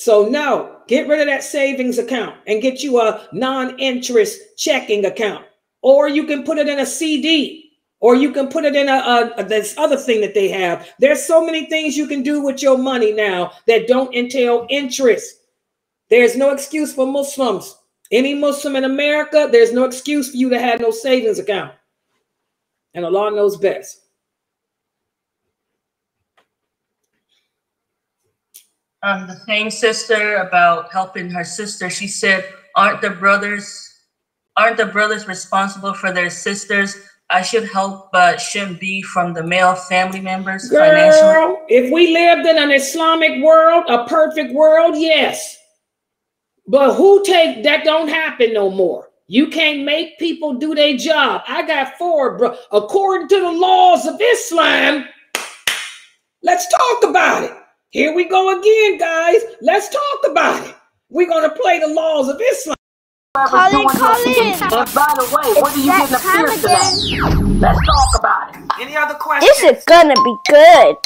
So no, get rid of that savings account and get you a non-interest checking account. Or you can put it in a CD. Or you can put it in this other thing that they have. There's so many things you can do with your money now that don't entail interest. There's no excuse for Muslims. Any Muslim in America, there's no excuse for you to have no savings account. And Allah knows best. The same sister about helping her sister, she said, aren't the brothers responsible for their sisters? I should help, but shouldn't be from the male family members financially. Girl, if we lived in an Islamic world, a perfect world, yes. But that don't happen no more. You can't make people do their job. I got 4, bro. According to the laws of Islam, let's talk about it. Here we go again, guys. Let's talk about it. We're going to play the laws of Islam. Call in. And by the way, what do you get in the pierce today? Let's talk about it. Any other questions? This is gonna be good.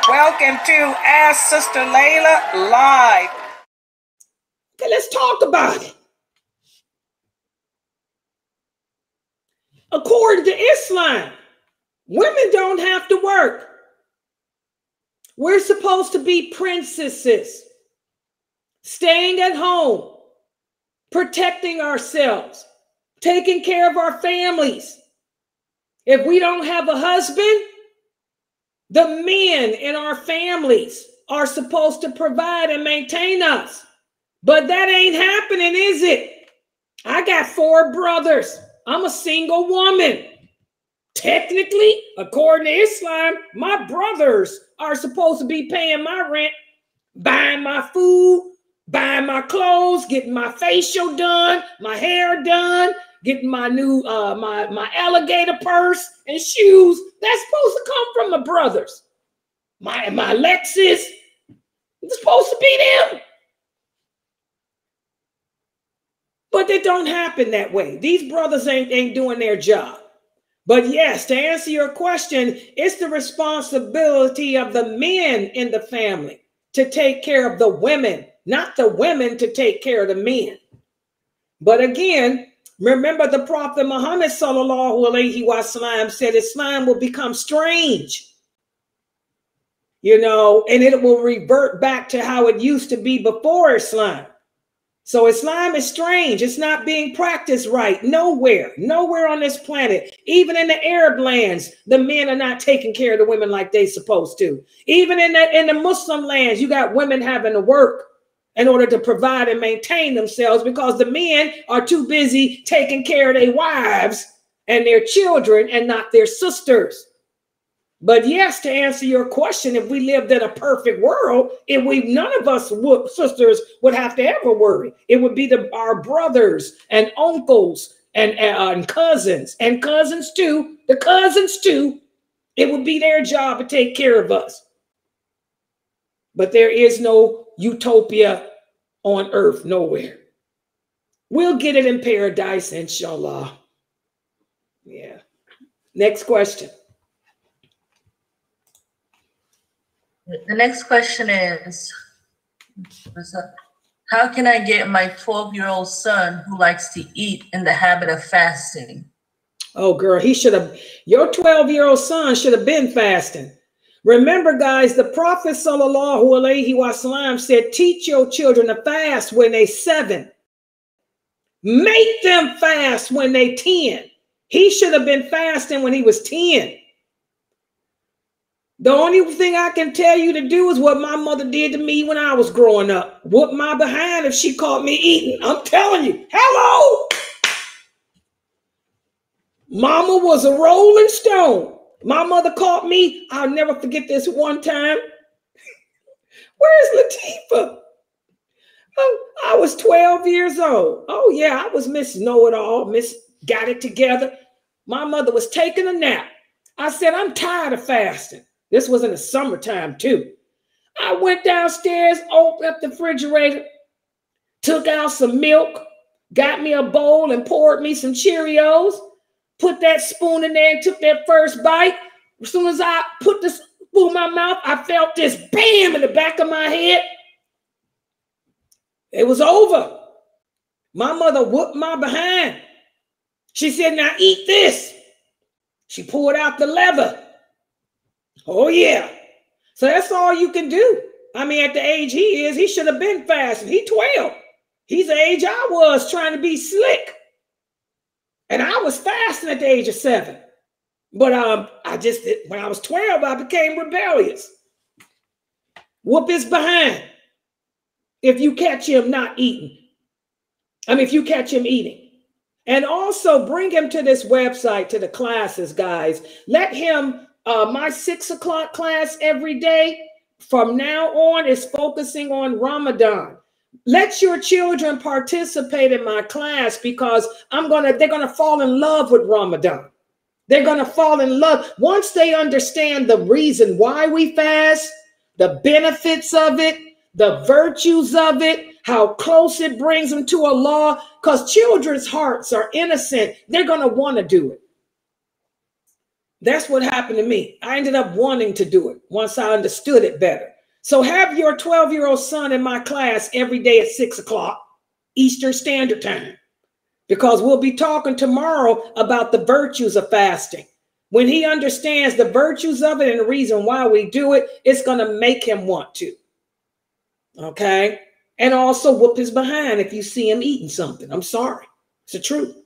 Welcome to Ask Sister Laila Live. Okay, let's talk about it. According to Islam, women don't have to work. We're supposed to be princesses, staying at home, protecting ourselves, taking care of our families. If we don't have a husband, the men in our families are supposed to provide and maintain us. But that ain't happening, is it? I got 4 brothers. I'm a single woman. Technically, according to Islam, my brothers are supposed to be paying my rent, buying my food, buying my clothes, getting my facial done, my hair done, getting my new my alligator purse and shoes. That's supposed to come from my brothers. My Lexus, it's supposed to be them. But it don't happen that way. These brothers ain't doing their job. But yes, to answer your question, it's the responsibility of the men in the family to take care of the women, not the women to take care of the men. But again, remember the Prophet Muhammad sallallahu alaihi wasallam said Islam will become strange, you know, and it will revert back to how it used to be before Islam. So Islam is strange. It's not being practiced right. Nowhere on this planet. Even in the Arab lands, the men are not taking care of the women like they're supposed to. Even in the Muslim lands, you got women having to work in order to provide and maintain themselves because the men are too busy taking care of their wives and their children and not their sisters. But yes, to answer your question, if we lived in a perfect world, none of us sisters would have to ever worry. It would be our brothers and uncles and cousins too. The cousins too. It would be their job to take care of us. But there is no utopia on earth, nowhere. We'll get it in paradise, inshallah. Yeah. Next question. The next question is, how can I get my 12-year-old son who likes to eat in the habit of fasting? Oh, girl, your 12-year-old son should have been fasting. Remember, guys, the Prophet sallallahu alaihi wasallam said, teach your children to fast when they're 7. Make them fast when they're 10. He should have been fasting when he was 10. The only thing I can tell you to do is what my mother did to me when I was growing up. Whoop my behind if she caught me eating. I'm telling you. Hello. Mama was a rolling stone. My mother caught me. I'll never forget this one time. Where's Latifah? Oh, I was 12 years old. Oh, yeah, I was Miss Know-It-All. Miss Got It Together. My mother was taking a nap. I said, I'm tired of fasting. This was in the summertime, too. I went downstairs, opened up the refrigerator, took out some milk, got me a bowl and poured me some Cheerios, put that spoon in there and took that first bite. As soon as I put the spoon in my mouth, I felt this bam in the back of my head. It was over. My mother whooped my behind. She said, now eat this. She pulled out the leather. Oh, yeah. So that's all you can do. I mean, at the age he is, he should have been fasting. He's 12. He's the age I was, trying to be slick. And I was fasting at the age of 7. But when I was 12, I became rebellious. Whoop his behind if you catch him not eating. I mean, if you catch him eating. And also bring him to this website, to the classes, guys. Let him, my 6 o'clock class every day from now on is focusing on Ramadan. Let your children participate in my class because they're gonna fall in love with Ramadan. They're gonna fall in love once they understand the reason why we fast, the benefits of it, the virtues of it, how close it brings them to Allah. Because children's hearts are innocent, they're gonna want to do it. That's what happened to me. I ended up wanting to do it once I understood it better. So have your 12-year-old son in my class every day at 6 o'clock Eastern Standard Time, because we'll be talking tomorrow about the virtues of fasting. When he understands the virtues of it and the reason why we do it, it's going to make him want to. Okay? And also whoop his behind if you see him eating something. I'm sorry. It's the truth.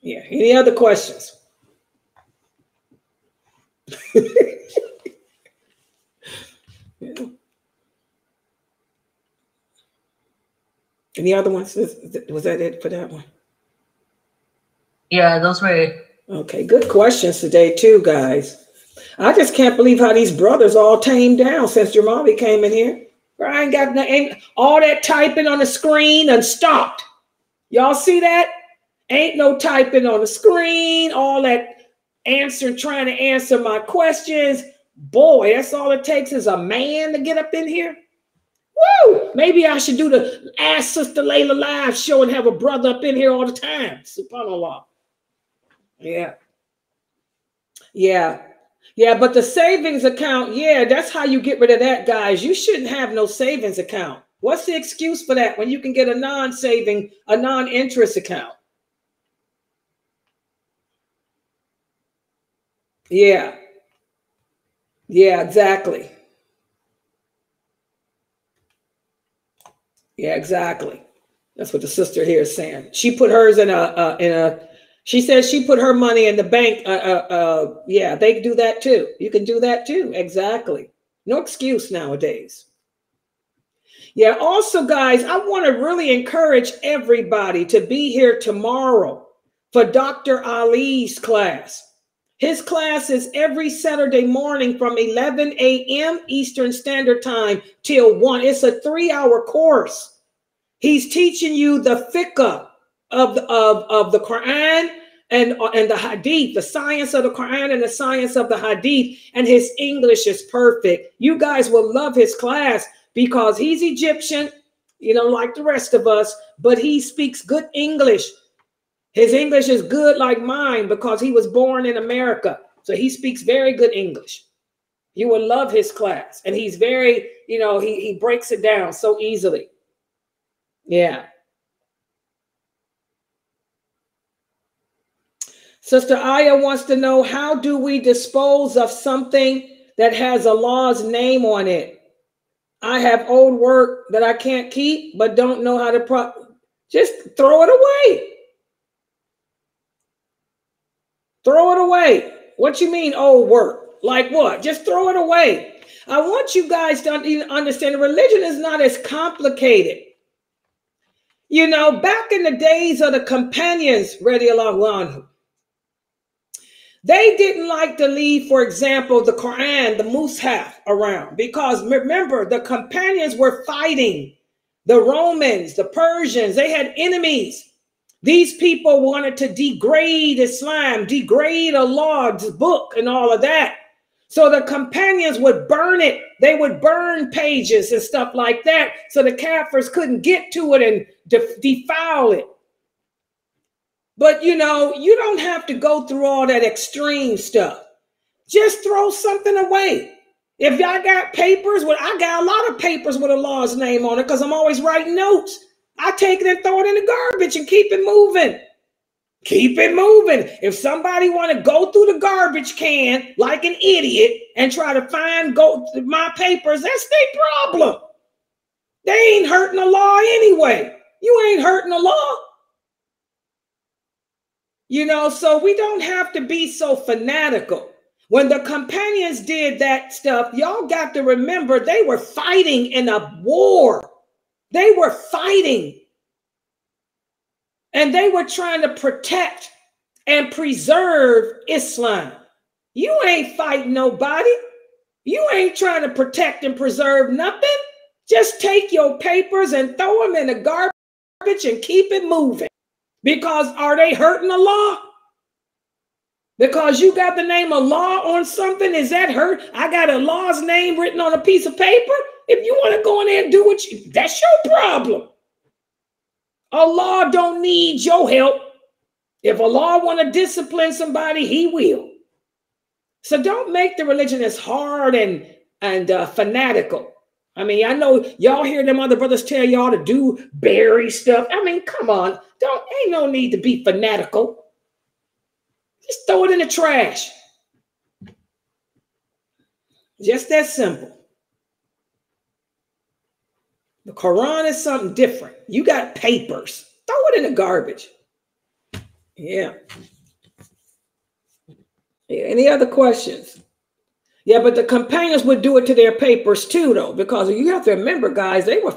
Yeah. Any other questions? Yeah. Any other ones? Was that it for that one? Yeah, those were it. Okay, good questions today too, guys. I just can't believe how these brothers all tamed down since Dremali came in here. I ain't got all that typing on the screen and stopped. Y'all see that? Ain't no typing on the screen, all that trying to answer my questions. Boy, that's all it takes is a man to get up in here. Woo! Maybe I should do the Ask Sister Laila Live Show and have a brother up in here all the time. SubhanAllah. Yeah. Yeah. Yeah, but the savings account, yeah, that's how you get rid of that, guys. You shouldn't have no savings account. What's the excuse for that when you can get a non-saving, a non-interest account? Yeah. Yeah, exactly. Yeah, exactly. That's what the sister here is saying. She put hers she says she put her money in the bank. Yeah, they do that too. You can do that too. Exactly. No excuse nowadays. Yeah, also, guys, I want to really encourage everybody to be here tomorrow for Dr. Ali's class. His class is every Saturday morning from 11 a.m. Eastern Standard Time till 1. It's a 3-hour course. He's teaching you the fiqh of the Quran and the hadith, the science of the Quran and the science of the hadith. And his English is perfect. You guys will love his class because he's Egyptian, like the rest of us, but he speaks good English. His English is good like mine because he was born in America. So he speaks very good English. You will love his class. And he's very, he breaks it down so easily. Yeah. Sister Aya wants to know, how do we dispose of something that has Allah's name on it? I have old work that I can't keep, but don't know how to just throw it away. Throw it away. What you mean old work? Like what? Just throw it away. I want you guys to understand religion is not as complicated. Back in the days of the companions, radiallahu anhu, they didn't like to leave, for example, the Quran, the Mus'haf around, because remember, the companions were fighting the Romans, the Persians. They had enemies. These people wanted to degrade Islam, degrade Allah's book and all of that. So the companions would burn it. They would burn pages and stuff like that so the Kafirs couldn't get to it and defile it. But, you don't have to go through all that extreme stuff. Just throw something away. If y'all got papers, I got a lot of papers with Allah's name on it because I'm always writing notes. I take it and throw it in the garbage and keep it moving. Keep it moving. If somebody want to go through the garbage can like an idiot and try to find my papers, that's their problem. They ain't hurting the law anyway. You ain't hurting the law. You know, so we don't have to be so fanatical. When the companions did that stuff, y'all got to remember they were fighting in a war. They were fighting. And they were trying to protect and preserve Islam. You ain't fighting nobody. You ain't trying to protect and preserve nothing. Just take your papers and throw them in the garbage and keep it moving. Because are they hurting the law? Because you got the name of law on something, is that hurt? I got a law's name written on a piece of paper. If you want to go in there and do that's your problem. Allah don't need your help. If Allah want to discipline somebody, he will. So don't make the religion as hard and fanatical. I mean, I know y'all hear them other brothers tell y'all to do bury stuff. I mean, come on. Ain't no need to be fanatical. Just throw it in the trash. Just that simple. The Quran is something different. You got papers. Throw it in the garbage. Yeah. Any other questions? Yeah, but the companions would do it to their papers too, though, because you have to remember, guys, they were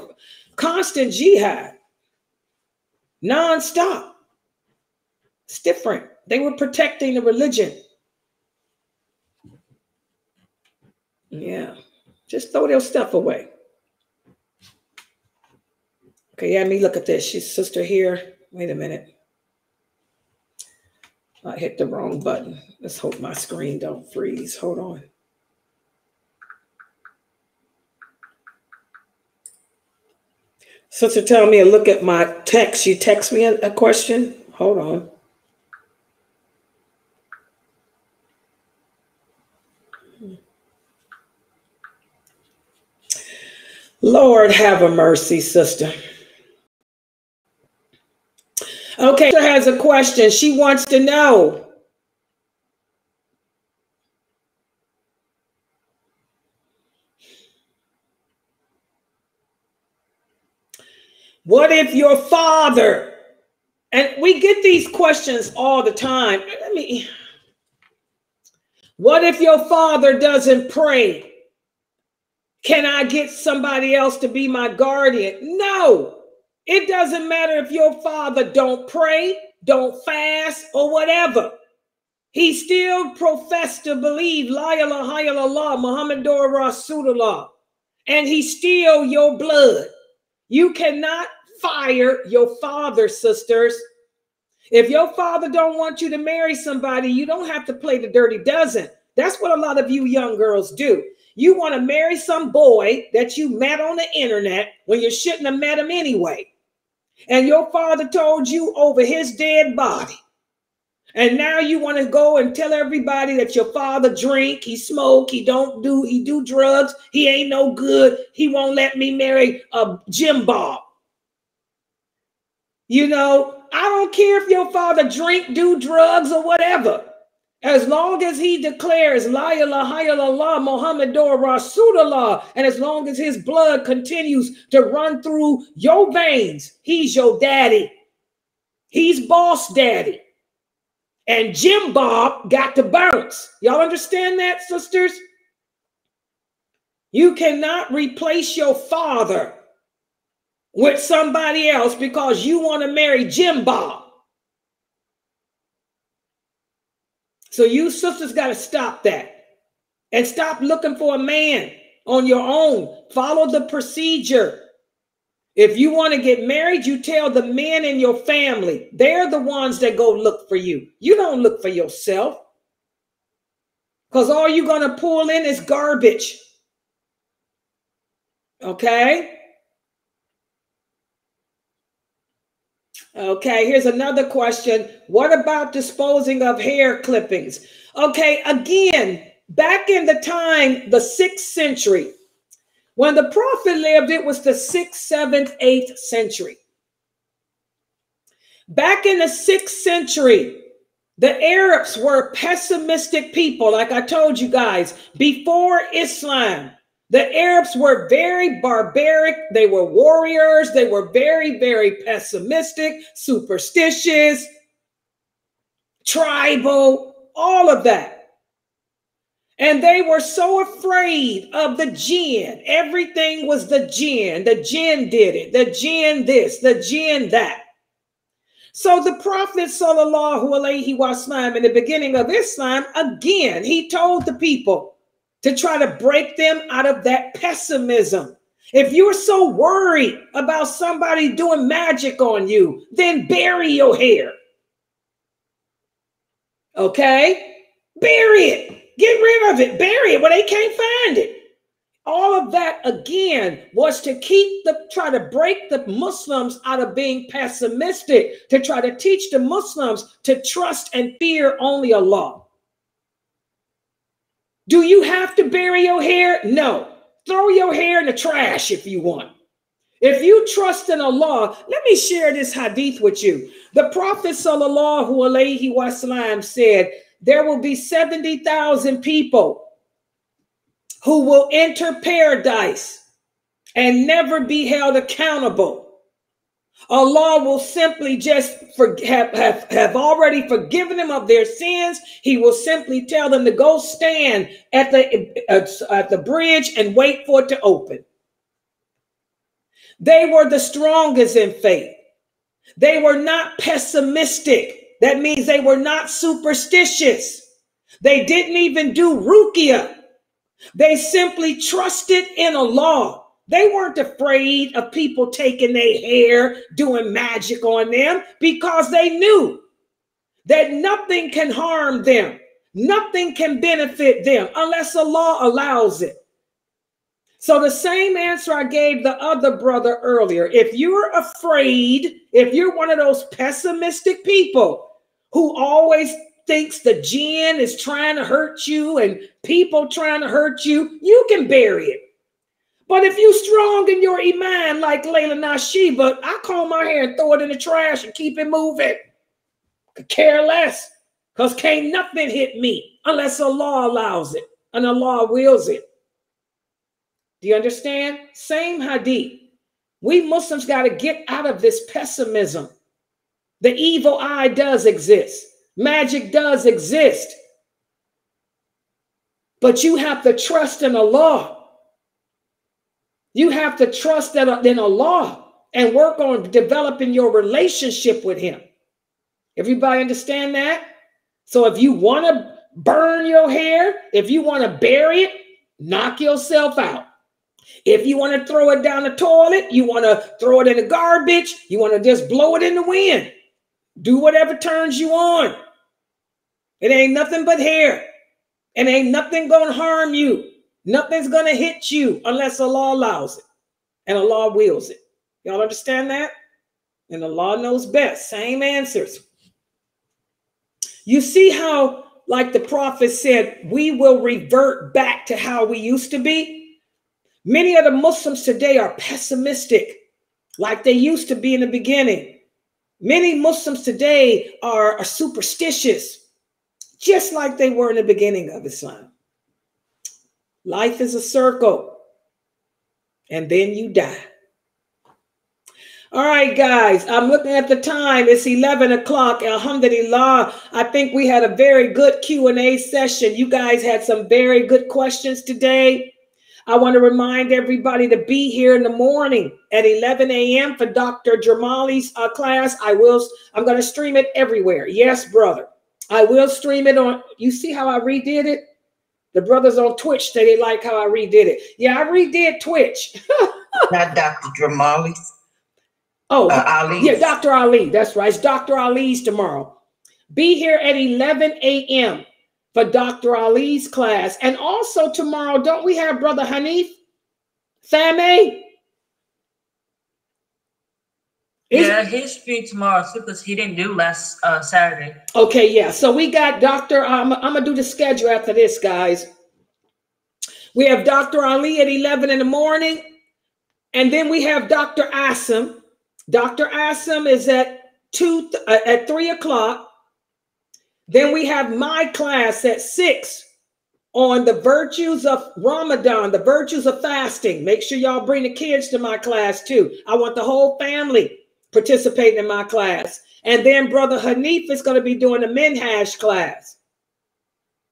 constant jihad. Non-stop. It's different. They were protecting the religion. Yeah. Just throw their stuff away. Okay, yeah, me look at this. She's sister here. Wait a minute. I hit the wrong button. Let's hope my screen don't freeze. Hold on. Sister, tell me, look at my text. You text me a question? Hold on. Lord, have a mercy, sister. Okay, sister has a question. She wants to know. What if your father, and we get these questions all the time. What if your father doesn't pray? Can I get somebody else to be my guardian? No, it doesn't matter if your father don't pray, don't fast, or whatever. He still professed to believe La ilaha illallah, Muhammadur Rasulullah, and he steal your blood. You cannot fire your father, sisters. If your father don't want you to marry somebody, you don't have to play the dirty dozen. That's what a lot of you young girls do. You want to marry some boy that you met on the internet when you shouldn't have met him anyway. And your father told you over his dead body. And now you want to go and tell everybody that your father drink, he smoke, he do drugs, he ain't no good, he won't let me marry a Jim Bob. You know, I don't care if your father drink, do drugs, or whatever. As long as he declares La ilaha illallah Muhammadur Rasulullah, and as long as his blood continues to run through your veins, he's your daddy. He's boss daddy. And Jim Bob got to bounce. Y'all understand that, sisters? You cannot replace your father with somebody else because you want to marry Jim Bob. So you sisters got to stop that and stop looking for a man on your own. Follow the procedure. If you want to get married, you tell the men in your family. They're the ones that go look for you. You don't look for yourself. Because all you're going to pull in is garbage. Okay? Okay, here's another question. What about disposing of hair clippings? Okay, again, back in the time, the 6th century, when the Prophet lived, it was the 6th, 7th, 8th century. Back in the 6th century, the Arabs were pessimistic people. Like I told you guys, before Islam, the Arabs were very barbaric. They were warriors. They were very, very pessimistic, superstitious, tribal, all of that. And they were so afraid of the jinn. Everything was the jinn. The jinn did it. The jinn this, the jinn that. So the Prophet sallallahu alaihi wasallam in the beginning of Islam, again, he told the people to try to break them out of that pessimism. If you're so worried about somebody doing magic on you, then bury your hair. Okay? Bury it. Get rid of it. Bury it where they can't find it. All of that, again, was to try to break the Muslims out of being pessimistic, to try to teach the Muslims to trust and fear only Allah. Do you have to bury your hair? No. Throw your hair in the trash if you want. If you trust in Allah, let me share this hadith with you. The Prophet sallallahu alaihi wasallam said, there will be 70,000 people who will enter paradise and never be held accountable. Allah will simply just have already forgiven them of their sins. He will simply tell them to go stand at the bridge and wait for it to open. They were the strongest in faith. They were not pessimistic. That means they were not superstitious. They didn't even do ruqyah. They simply trusted in Allah. They weren't afraid of people taking their hair, doing magic on them, because they knew that nothing can harm them. Nothing can benefit them unless Allah allows it. So the same answer I gave the other brother earlier, if you're afraid, if you're one of those pessimistic people who always thinks the jinn is trying to hurt you and people trying to hurt you, you can bury it. But if you strong in your iman like Laila Nasheeba, I comb my hair and throw it in the trash and keep it moving. Could care less, because can't nothing hit me unless Allah allows it and Allah wills it. Do you understand? Same hadith. We Muslims got to get out of this pessimism. The evil eye does exist. Magic does exist. But you have to trust in Allah. You have to trust in Allah and work on developing your relationship with Him. Everybody understand that? So if you want to burn your hair, if you want to bury it, knock yourself out. If you want to throw it down the toilet, you want to throw it in the garbage, you want to just blow it in the wind. Do whatever turns you on. It ain't nothing but hair. And ain't nothing going to harm you. Nothing's going to hit you unless Allah allows it. And Allah wills it. Y'all understand that? And Allah knows best. Same answers. You see how, like the Prophet said, we will revert back to how we used to be? Many of the Muslims today are pessimistic, like they used to be in the beginning. Many Muslims today are superstitious, just like they were in the beginning of Islam. Life is a circle, and then you die. All right, guys, I'm looking at the time. It's 11 o'clock. Alhamdulillah. I think we had a very good Q&A session. You guys had some very good questions today. I want to remind everybody to be here in the morning at 11 a.m. for Dr. Dremali's class. I'm going to stream it everywhere. Yes, brother. I will stream it on. You see how I redid it? The brothers on Twitch say they like how I redid it. Yeah, I redid Twitch. Not Dr. Dremali. Oh, Ali. Yeah, Dr. Ali. That's right. It's Dr. Ali's tomorrow. Be here at 11 a.m. for Dr. Ali's class. And also tomorrow, don't we have Brother Hanif? Fame? Yeah, his free tomorrow too, because he didn't do last Saturday. Okay, yeah. So we got Dr. I'm going to do the schedule after this, guys. We have Dr. Ali at 11 in the morning. And then we have Dr. Asim. Dr. Asim is at at 3 o'clock. Then we have my class at 6 on the virtues of Ramadan, the virtues of fasting. Make sure y'all bring the kids to my class too. I want the whole family participating in my class. And then Brother Hanif is going to be doing a Minhaj class.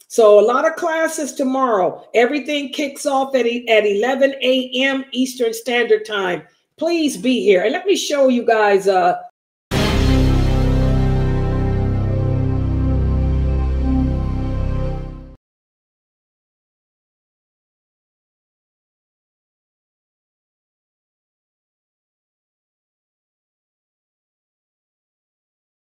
So a lot of classes tomorrow. Everything kicks off at 11 a.m. Eastern Standard Time. Please be here. And let me show you guys